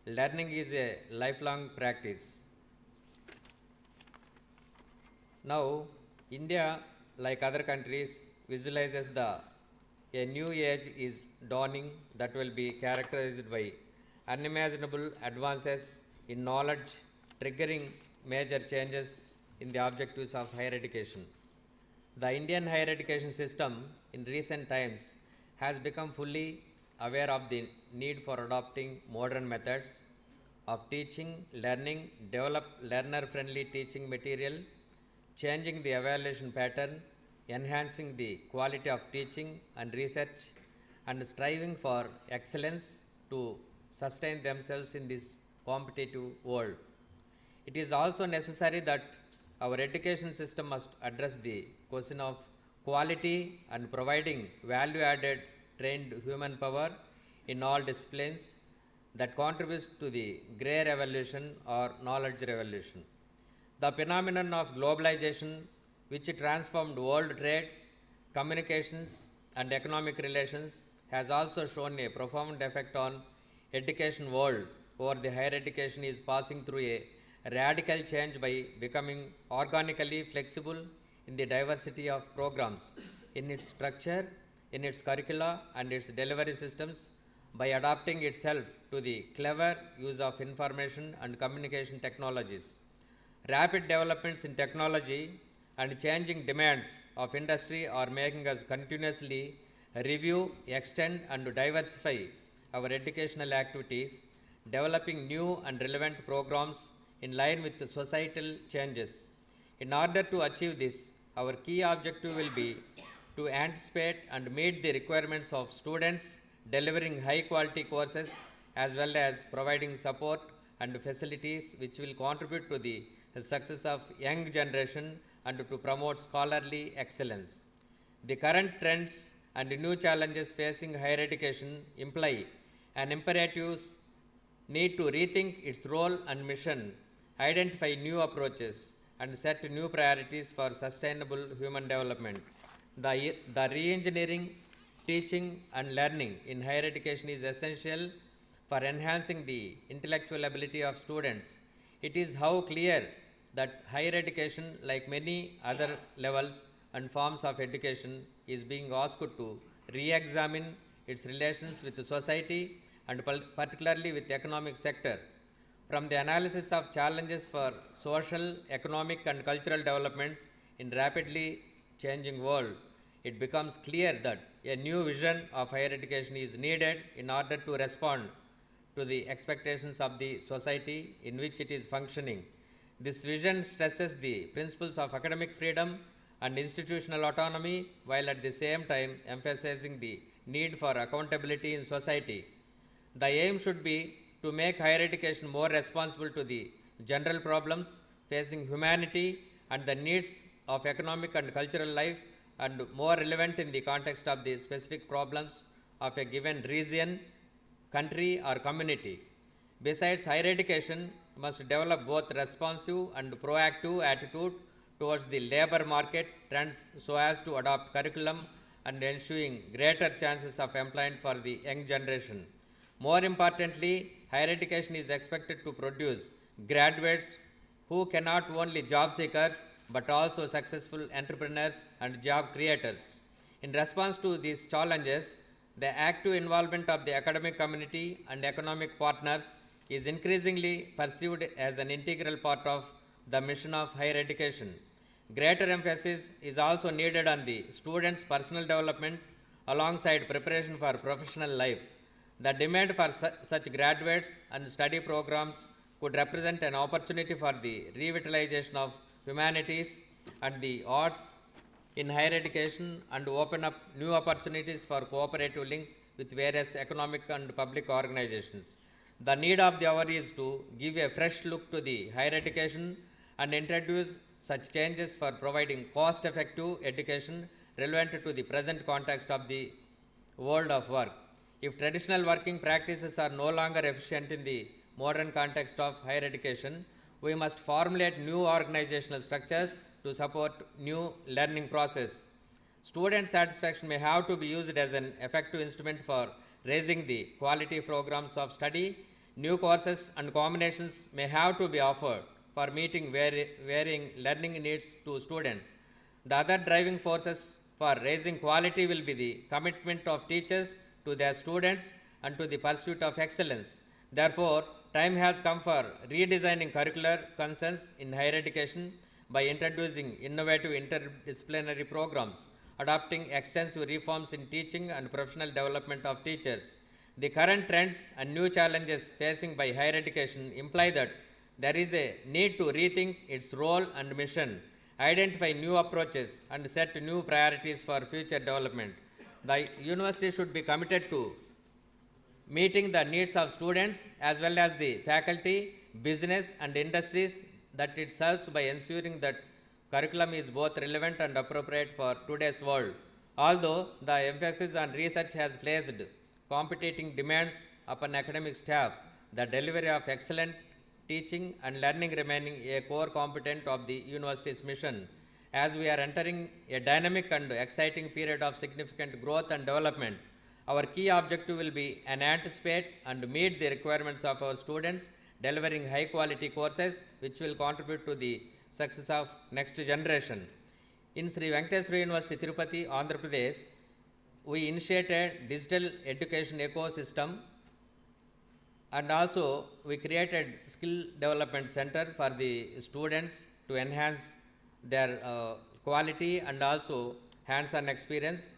Learning is a lifelong practice. Now, India, like other countries, visualizes a new age is dawning that will be characterized by unimaginable advances in knowledge, triggering major changes in the objectives of higher education. The Indian higher education system in recent times has become fully aware of the need for adopting modern methods of teaching, learning, develop learner-friendly teaching material, changing the evaluation pattern, enhancing the quality of teaching and research, and striving for excellence to sustain themselves in this competitive world. It is also necessary that our education system must address the question of quality and providing value-added trained human power in all disciplines that contributes to the grey revolution or knowledge revolution. The phenomenon of globalization, which transformed world trade, communications, and economic relations, has also shown a profound effect on education world, where the higher education is passing through a radical change by becoming organically flexible in the diversity of programs, in its structure, in its curricula, and its delivery systems, by adapting itself to the clever use of information and communication technologies. Rapid developments in technology and changing demands of industry are making us continuously review, extend, and diversify our educational activities, developing new and relevant programs in line with the societal changes. In order to achieve this, our key objective will be to anticipate and meet the requirements of students, delivering high quality courses as well as providing support and facilities which will contribute to the success of young generation and to promote scholarly excellence. The current trends and new challenges facing higher education imply an imperative need to rethink its role and mission, identify new approaches, and set new priorities for sustainable human development. The re-engineering, teaching, and learning in higher education is essential for enhancing the intellectual ability of students. It is how clear that higher education, like many other levels and forms of education, is being asked to re-examine its relations with the society and particularly with the economic sector. From the analysis of challenges for social, economic, and cultural developments in rapidly changing world, it becomes clear that a new vision of higher education is needed in order to respond to the expectations of the society in which it is functioning. This vision stresses the principles of academic freedom and institutional autonomy, while at the same time emphasizing the need for accountability in society. The aim should be to make higher education more responsible to the general problems facing humanity and the needs of economic and cultural life, and more relevant in the context of the specific problems of a given region, country, or community. Besides, higher education must develop both responsive and proactive attitude towards the labor market trends so as to adopt curriculum and ensuring greater chances of employment for the young generation. More importantly, higher education is expected to produce graduates who can not only job seekers but also successful entrepreneurs and job creators. In response to these challenges, the active involvement of the academic community and economic partners is increasingly perceived as an integral part of the mission of higher education. Greater emphasis is also needed on the students' personal development alongside preparation for professional life. The demand for such graduates and study programs could represent an opportunity for the revitalization of humanities and the arts in higher education and open up new opportunities for cooperative links with various economic and public organizations. The need of the hour is to give a fresh look to the higher education and introduce such changes for providing cost-effective education relevant to the present context of the world of work. If traditional working practices are no longer efficient in the modern context of higher education, we must formulate new organizational structures to support new learning process. Student satisfaction may have to be used as an effective instrument for raising the quality programs of study. New courses and combinations may have to be offered for meeting varying learning needs to students. The other driving forces for raising quality will be the commitment of teachers to their students and to the pursuit of excellence. Therefore, time has come for redesigning curricular concerns in higher education by introducing innovative interdisciplinary programs, adopting extensive reforms in teaching and professional development of teachers. The current trends and new challenges facing by higher education imply that there is a need to rethink its role and mission, identify new approaches, and set new priorities for future development. The university should be committed to meeting the needs of students as well as the faculty, business, and industries that it serves by ensuring that curriculum is both relevant and appropriate for today's world. Although the emphasis on research has placed competing demands upon academic staff, the delivery of excellent teaching and learning remaining a core component of the university's mission. As we are entering a dynamic and exciting period of significant growth and development, our key objective will be to anticipate and meet the requirements of our students, delivering high quality courses which will contribute to the success of next generation. In Sri Venkateswara University, Tirupati, Andhra Pradesh, we initiated digital education ecosystem, and also we created skill development center for the students to enhance their quality and also hands-on experience.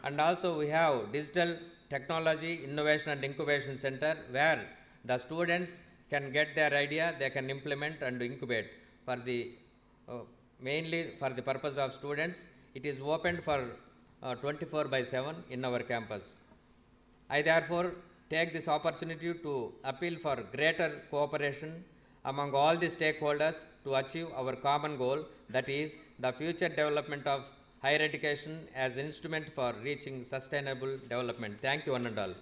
And also we have digital technology innovation and incubation center where the students can get their idea, they can implement and incubate for the mainly for the purpose of students. It is opened for 24/7 in our campus. I therefore take this opportunity to appeal for greater cooperation among all the stakeholders to achieve our common goal, that is the future development of higher education as an instrument for reaching sustainable development. Thank you, one and all.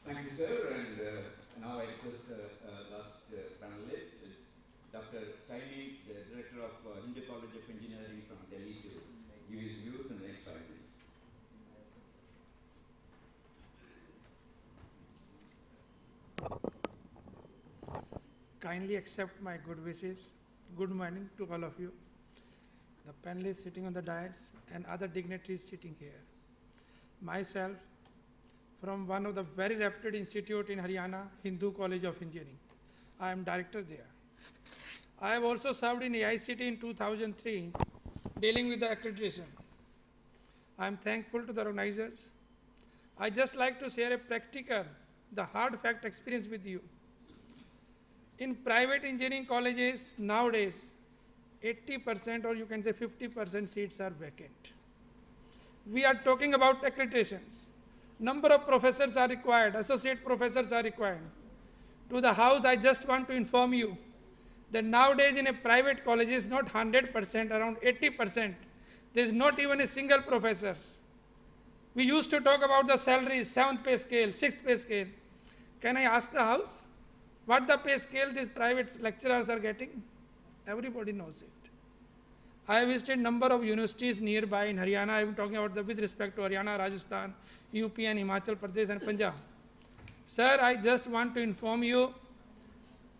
Thank you, sir. And now I request the last panelist, Dr. Saini, the Director of Hindu College of Engineering from Delhi, to give his views in the next 5 minutes. Kindly accept my good wishes. Good morning to all of you, the panelists sitting on the dais and other dignitaries sitting here. Myself, from one of the very reputed institute in Haryana, Hindu College of Engineering. I am director there. I have also served in AICT in 2003, dealing with the accreditation. I am thankful to the organizers. I just like to share a practical, the hard fact experience with you. In private engineering colleges nowadays, 80% or you can say 50% seats are vacant. We are talking about accreditations. Number of professors are required, associate professors are required. To the house, I just want to inform you that nowadays in a private college is not 100%, around 80%. There is not even a single professor. We used to talk about the salaries, 7th pay scale, 6th pay scale. Can I ask the house what the pay scale these private lecturers are getting? Everybody knows it. I have visited number of universities nearby in Haryana. I am talking about with respect to Haryana, Rajasthan, UP and Himachal Pradesh and Punjab. Sir, I just want to inform you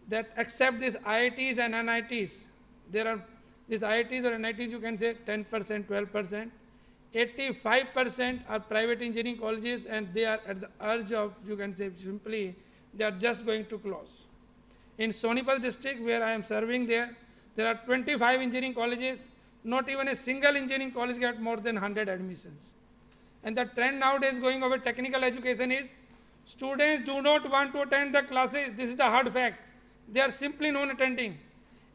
that except these IITs and NITs, there are these IITs or NITs you can say 10%, 12%, 85% are private engineering colleges and they are at the urge of, you can say simply, they are just going to close. In Sonipat district where I am serving there are 25 engineering colleges, not even a single engineering college got more than 100 admissions. And the trend nowadays going over technical education is, students do not want to attend the classes. This is the hard fact. They are simply non-attending.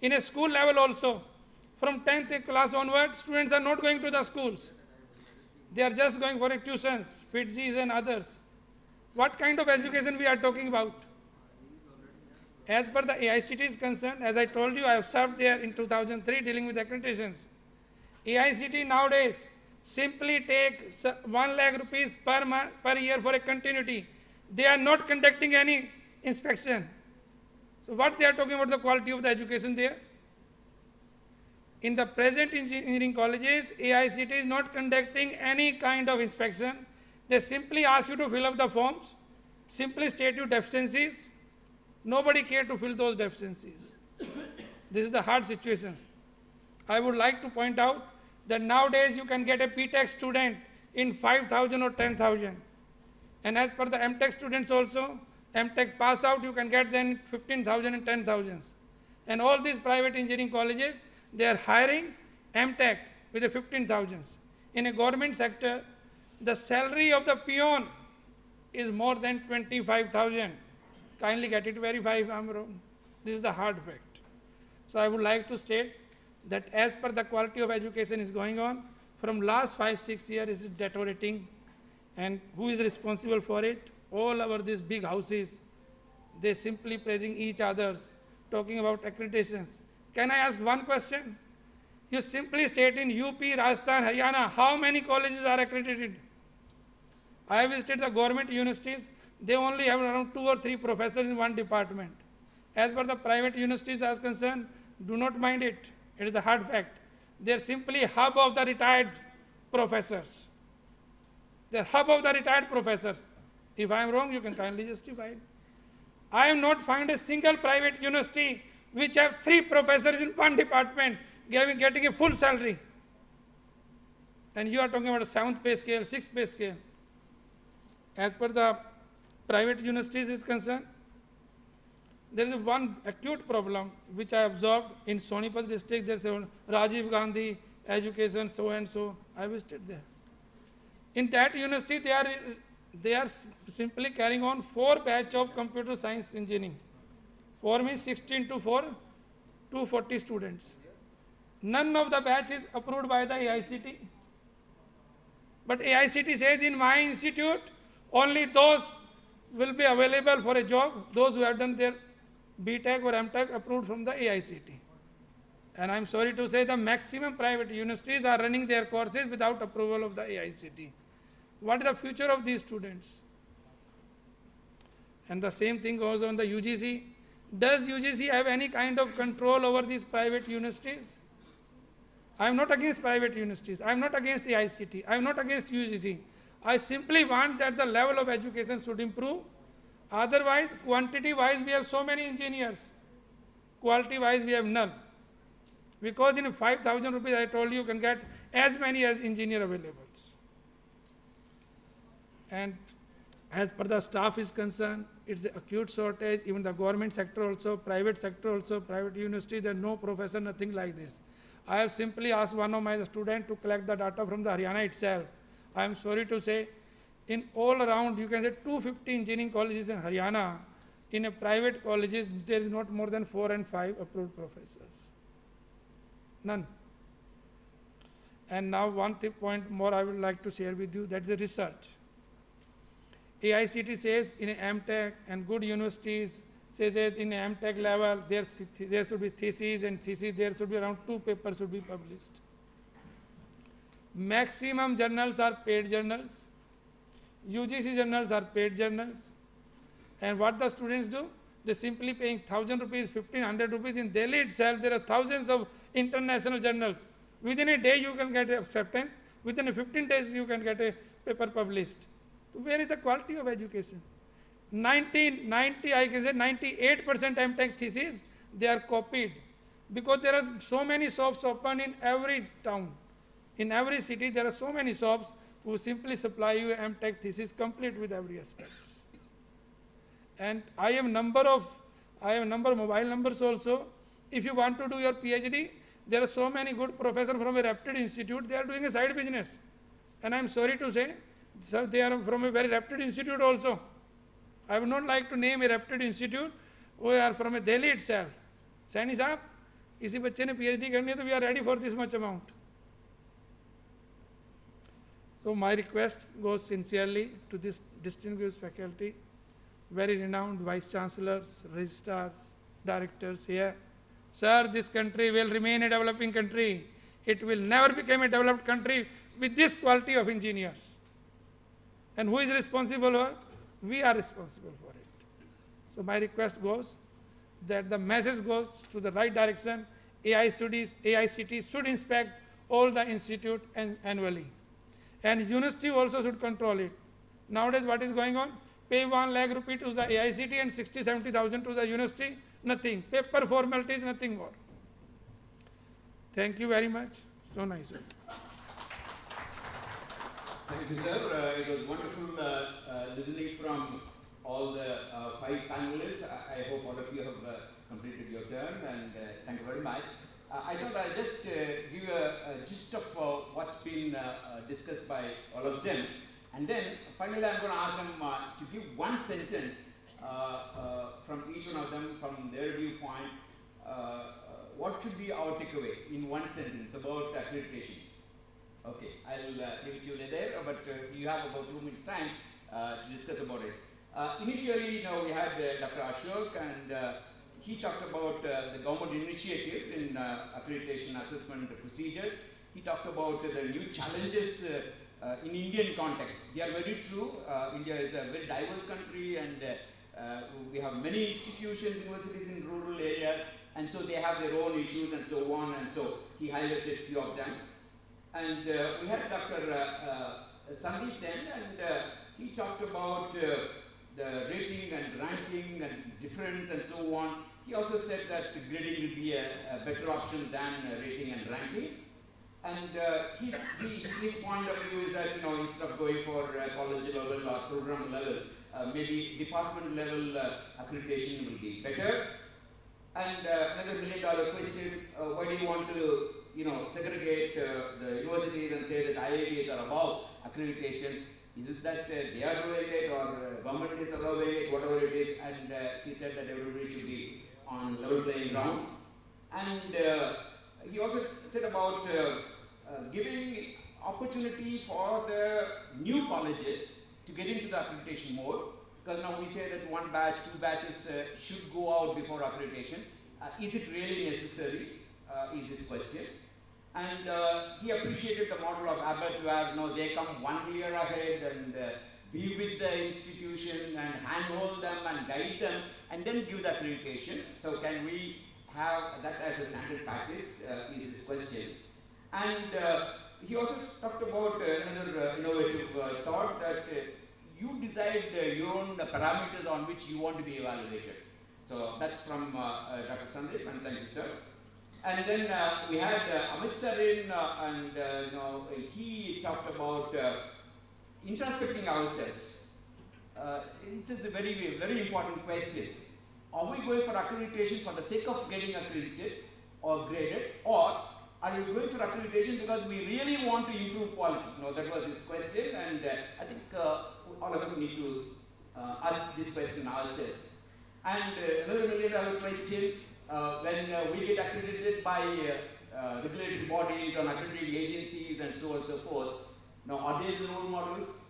In a school level also, from 10th class onward, students are not going to the schools. They are just going for tuitions, FITZs and others. What kind of education we are talking about? As per the AICT is concerned, as I told you, I have served there in 2003 dealing with accreditations. AICT nowadays simply take 1 lakh rupees per year for a continuity. They are not conducting any inspection. So what they are talking about the quality of the education there? In the present engineering colleges, AICT is not conducting any kind of inspection. They simply ask you to fill up the forms, simply state your deficiencies. Nobody cares to fill those deficiencies. This is the hard situations. I would like to point out that nowadays you can get a BTech student in 5,000 or 10,000. And as per the MTech students also, MTech pass out, you can get then 15,000 and 10,000. And all these private engineering colleges, they are hiring MTech with the 15,000. In a government sector, the salary of the peon is more than 25,000. Kindly get it verified if I am wrong. This is the hard fact. So I would like to state that as per the quality of education is going on, from last 5-6 years it is deteriorating. And who is responsible for it? All over these big houses, they simply praising each others, talking about accreditations. Can I ask one question? You simply state in UP, Rajasthan, Haryana, how many colleges are accredited? I have visited the government universities, they only have around 2 or 3 professors in one department. As per the private universities as concerned, do not mind it. It is the hard fact. They are simply hub of the retired professors. They are hub of the retired professors. If I am wrong, you can kindly justify it. I have not found a single private university which have 3 professors in one department getting a full salary. And you are talking about a 7th pay scale, 6th pay scale. As per the private universities is concerned, there is one acute problem which I observed in Sonipat district. There is a Rajiv Gandhi education, so and so. I visited there. In that university, they are simply carrying on 4 batch of computer science engineering. 4 means 16 to 4, 240 students. None of the batch is approved by the AICT. But AICT says in my institute, Only those will be available for a job, those who have done their BTech or MTech approved from the AICT. And I'm sorry to say the maximum private universities are running their courses without approval of the AICT. What is the future of these students? And the same thing goes on the UGC. Does UGC have any kind of control over these private universities? I am not against private universities. I am not against the ICT. I am not against UGC. I simply want that the level of education should improve. Otherwise, quantity-wise, we have so many engineers. Quality-wise, we have none. Because in 5,000 rupees, I told you, you can get as many as engineer available. And as per the staff is concerned, it's an acute shortage. Even the government sector also, private sector also, private university, there is no professor, nothing like this. I have simply asked one of my students to collect the data from the Haryana itself. I am sorry to say, in all around, you can say 250 engineering colleges in Haryana. In a private colleges, there is not more than 4 and 5 approved professors. None. And now one point more I would like to share with you, that is the research. AICT says in MTech and good universities say that in MTech level there should be theses, and thesis there should be around 2 papers should be published. Maximum journals are paid journals. UGC journals are paid journals. And what the students do? They simply paying 1,000 rupees, 1,500 rupees. In Delhi itself, there are thousands of international journals. Within a day, you can get acceptance. Within 15 days, you can get a paper published. So where is the quality of education? 90, I can say 98% MTech thesis, they are copied. Because there are so many shops open in every town. In every city, there are so many shops who simply supply you MTech thesis complete with every aspect. And I have number of mobile numbers also. If you want to do your PhD, there are so many good professors from a reputed institute, they are doing a side business. And I am sorry to say, so they are from a very reputed institute also. I would not like to name a reputed institute who are from a Delhi itself. Saini Saab, किसी बच्चे ने PhD करनी है तो we are ready for this much amount. So my request goes sincerely to this distinguished faculty, very renowned vice chancellors, registrars, directors here. Sir, this country will remain a developing country. It will never become a developed country with this quality of engineers. And who is responsible for? We are responsible for it. So my request goes that the message goes to the right direction. AICT should inspect all the institute annually. And university also should control it. Nowadays what is going on? Pay 1 lakh rupee to the AICT and 60-70,000 to the university, nothing. Paper formalities, nothing more. Thank you very much. So nice. Thank you, sir. It was wonderful listening from all the 5 panelists. I hope all of you have completed your turn, and thank you very much. I thought I'd just give you a gist of what's been discussed by all of them. And then finally I'm going to ask them to give one sentence from each one of them, from their viewpoint. What should be our takeaway in one sentence about accreditation? Okay, I'll give it to you later, but you have about 2 minutes time to discuss about it. Initially, we had Dr. Ashok, and he talked about the government initiatives in accreditation assessment procedures. He talked about the new challenges in Indian context. They are very true. India is a very diverse country, and we have many institutions, universities in rural areas, and so they have their own issues and so on, and so he highlighted a few of them. And we had Dr. Sandeep then, and he talked about the rating and ranking and difference and so on. He also said that grading will be a better option than rating and ranking. And his point of view is that, instead of going for college level or program level, maybe department level accreditation will be better. And another $1 million question, why do you want to segregate the universities and say that IITs are above accreditation? Is it that they are doing it, or government is allowing it, whatever it is? And he said that everybody should be on level playing ground. And he also said about giving opportunity for the new colleges to get into the accreditation mode, because now we say that one batch, two batches should go out before accreditation. Is it really necessary, is his question. And he appreciated the model of Abbott where they come 1 year ahead and be with the institution and handhold them and guide them and then give the accreditation. So can we have that as a standard practice is his question. And he also talked about another innovative thought that you decide your own parameters on which you want to be evaluated. So that's from Dr. Sandeep, and thank you, sir. And then we had Amit sir in, and he talked about introspecting ourselves. It is a very, very important question. Are we going for accreditation for the sake of getting accredited or graded, or are you going for accreditation because we really want to improve quality? That was his question, and I think all of us need to ask this question ourselves. And another million-dollar question, when we get accredited by regulatory bodies or accrediting agencies and so on and so forth, now are they the role models?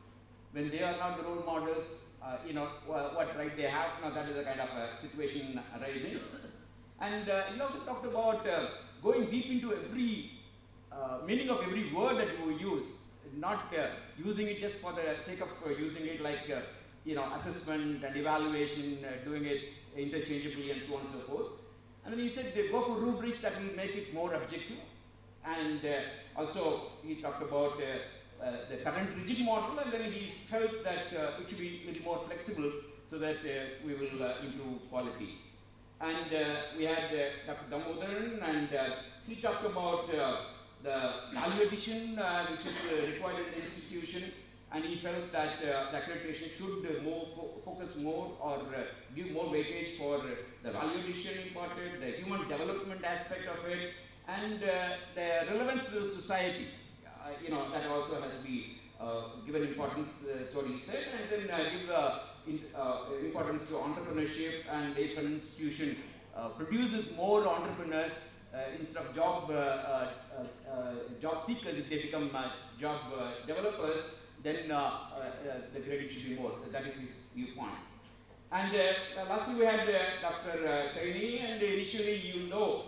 When they are not the role models, what right they have? Now that is a kind of a situation arising. And he also talked about going deep into every meaning of every word that you use, not using it just for the sake of using it like assessment and evaluation, doing it interchangeably and so on and so forth. And then he said they go for rubrics that will make it more objective. And also he talked about the current rigid model, and then he felt that it should be a little more flexible so that we will improve quality. And we had Dr. Damodaran, and he talked about the value addition which is required in the institution, and he felt that the accreditation should focus more or give more weightage for the value addition imparted, the human development aspect of it, and the relevance to the society. That also has to be given importance, that's what he said, and then give importance to entrepreneurship, and if an institution produces more entrepreneurs instead of job seekers, if they become job developers, then the credit should be more. That is his viewpoint. And lastly we had Dr. Saini, and initially now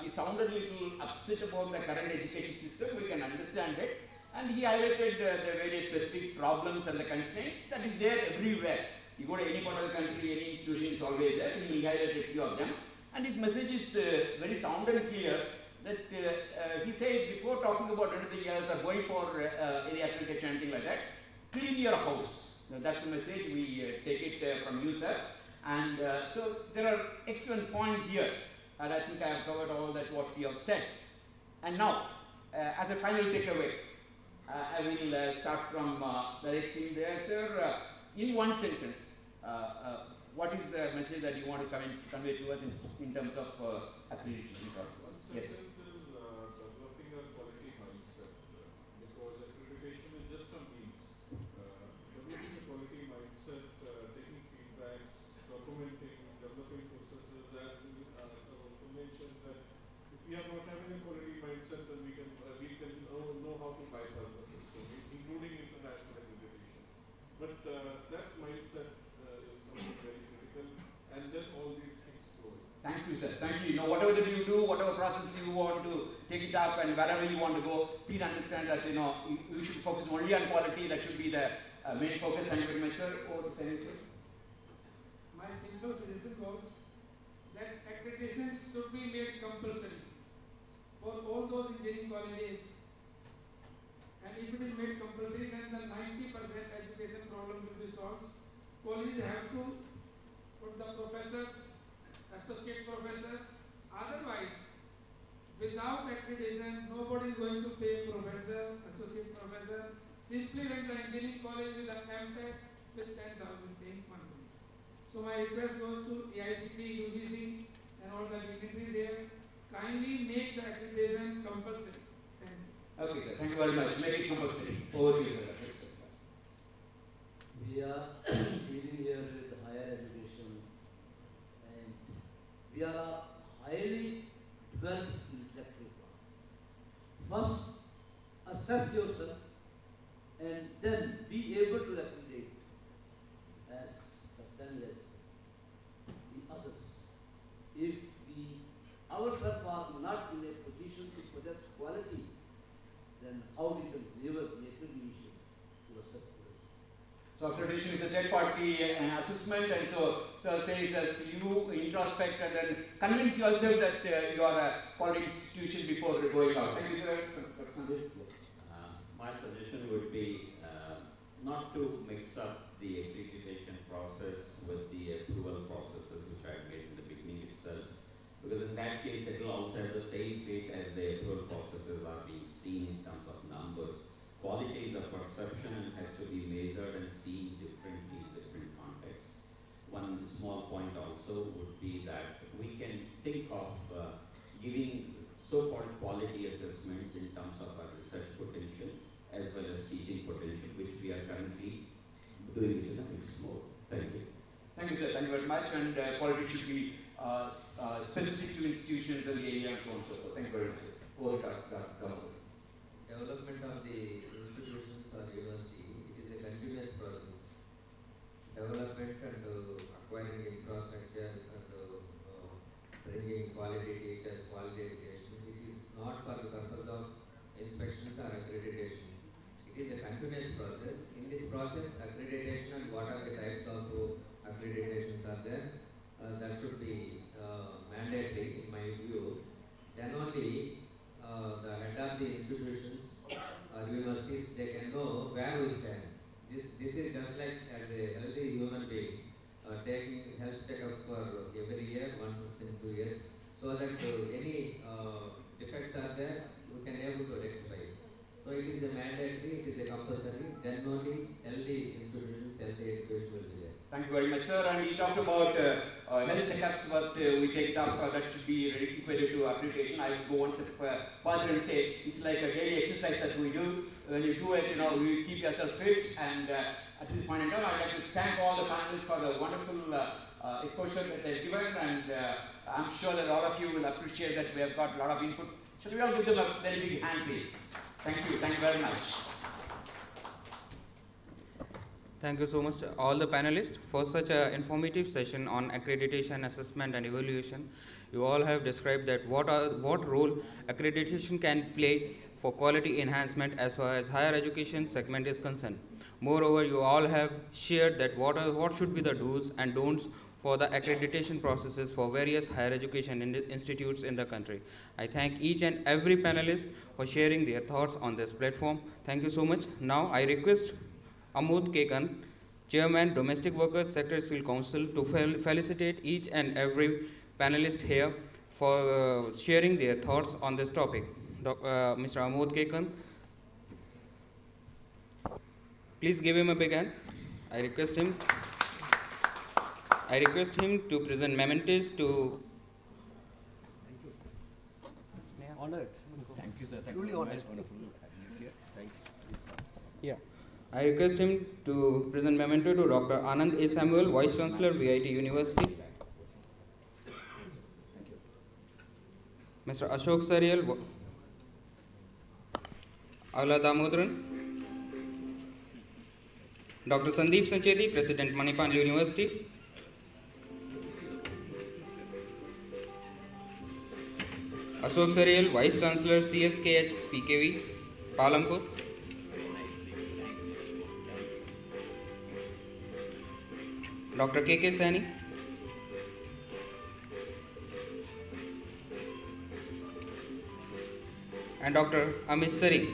he sounded a little upset about the current education system, we can understand it, and he highlighted the various specific problems and the constraints that is there everywhere. You go to any part of the country, any institution, it's always there, and he highlighted a few of them. And his message is very sound and clear, that he says before talking about anything else or going for any accreditation or anything like that, clean your house. Now, that's the message, we take it from you, sir. And so there are excellent points here, and I think I have covered all that what you have said. And now, as a final takeaway, I will start from the next thing there, sir. In one sentence, what is the message that you want to convey to us in terms of accreditation process? Yes. Developing a quality mindset, because accreditation is just a means. Developing a quality mindset, taking feedbacks, documenting, developing processes, as sir also mentioned that if we are not having a quality mindset, then we can know how to bypass the system, including international accreditation. But that mindset is something very critical, and then all these things flow. Thank you, sir. Thank you. Whatever that you do, whatever process you want to take it up, and wherever you want to go, please understand that you should focus only on quality. That should be the main focus. Thank you very much, sir. Over to Sani, sir. My simple suggestion was that accreditation should be made compulsory for all those engineering colleges. And if it is made compulsory, then the 90% education problem will be solved. Colleges have to put the professors, associate professors. Otherwise, without accreditation, nobody is going to pay professor, associate professor. Simply when the engineering college with an MTech with 10,000 paying monthly. So my request goes to AICT, UGC, and all the dignitaries here. Kindly make the accreditation compulsory. Thank you. Okay, sir. Thank you very much. Make it compulsory. Over to you, sir. We are dealing here with higher education, and we are highly developed intellectual class. First, assess yourself and then be able to accredit. So accreditation is a third party assessment, and so says as you introspect and then convince yourself that you are a quality institution before going out. Thank you, sir. My suggestion would be not to mix up the accreditation process with the approval processes which I made in the beginning itself, because in that case it will also have the same fate as the approval processes are being seen in terms of numbers. Quality is a perception and has to be measured and seen differently in different contexts. One small point also would be that we can think of giving so-called quality assessments in terms of our research potential as well as teaching potential, which we are currently doing in a mixed mode. Thank you. Thank you, sir. Thank you very much. And quality should be specific to institutions and the area and so on and so forth. Thank you very much, sir. Development of the institutions or university, it is a continuous process. Development and acquiring infrastructure and bringing quality teachers, quality education, it is not for the purpose of inspections or accreditation. It is a continuous process. In this process, accreditation and what are the types of accreditations are there, that should be mandatory in my view. Then only the head of the institutions or universities, they can know where we stand. This is just like as a healthy human being, taking health checkup for every year, once in 2 years, so that any defects are there, we can able to rectify it. So it is a mandatory, it is a compulsory, then only healthy institutions, healthy education will be there. Thank you very much, sir. And we talked about health checkups, but we take up that should be equated to accreditation. I will go one step further and say it's like a daily exercise that we do. When you do it, you keep yourself fit. And at this point in time, I'd like to thank all the panelists for the wonderful exposure that they've given. And I'm sure that all of you will appreciate that we have got a lot of input. Shall we all give them a very big hand, please? Thank you. Thank you very much. Thank you so much, all the panelists, for such an informative session on accreditation, assessment, and evaluation. You all have described that what role accreditation can play for quality enhancement as far as higher education segment is concerned. Moreover, you all have shared that what should be the do's and don'ts for the accreditation processes for various higher education institutes in the country. I thank each and every panelist for sharing their thoughts on this platform. Thank you so much. Now, I request Amod Kekan, Chairman, Domestic Workers Sector Skill Council, to felicitate each and every panelist here for sharing their thoughts on this topic. Mr. Amod Kekan, please give him a big hand. I request him to present mementos to. Thank you. Honored. Thank you, sir. Truly honored. Wonderful. Thank you. Yeah. I request him to present memento to Dr. Anand A. Samuel, Vice Chancellor, VIT University. Mr. Ashok Sarial, Aula Damodran. Dr. Sandeep Sancheti, President, Manipal University. Ashok Sarial, Vice Chancellor, CSKH, PKV, Palampur. Dr. K.K. Sani. And Dr. Amit Sari.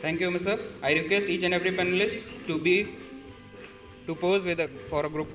Thank you, Mr. I request each and every panelist to pose for a group.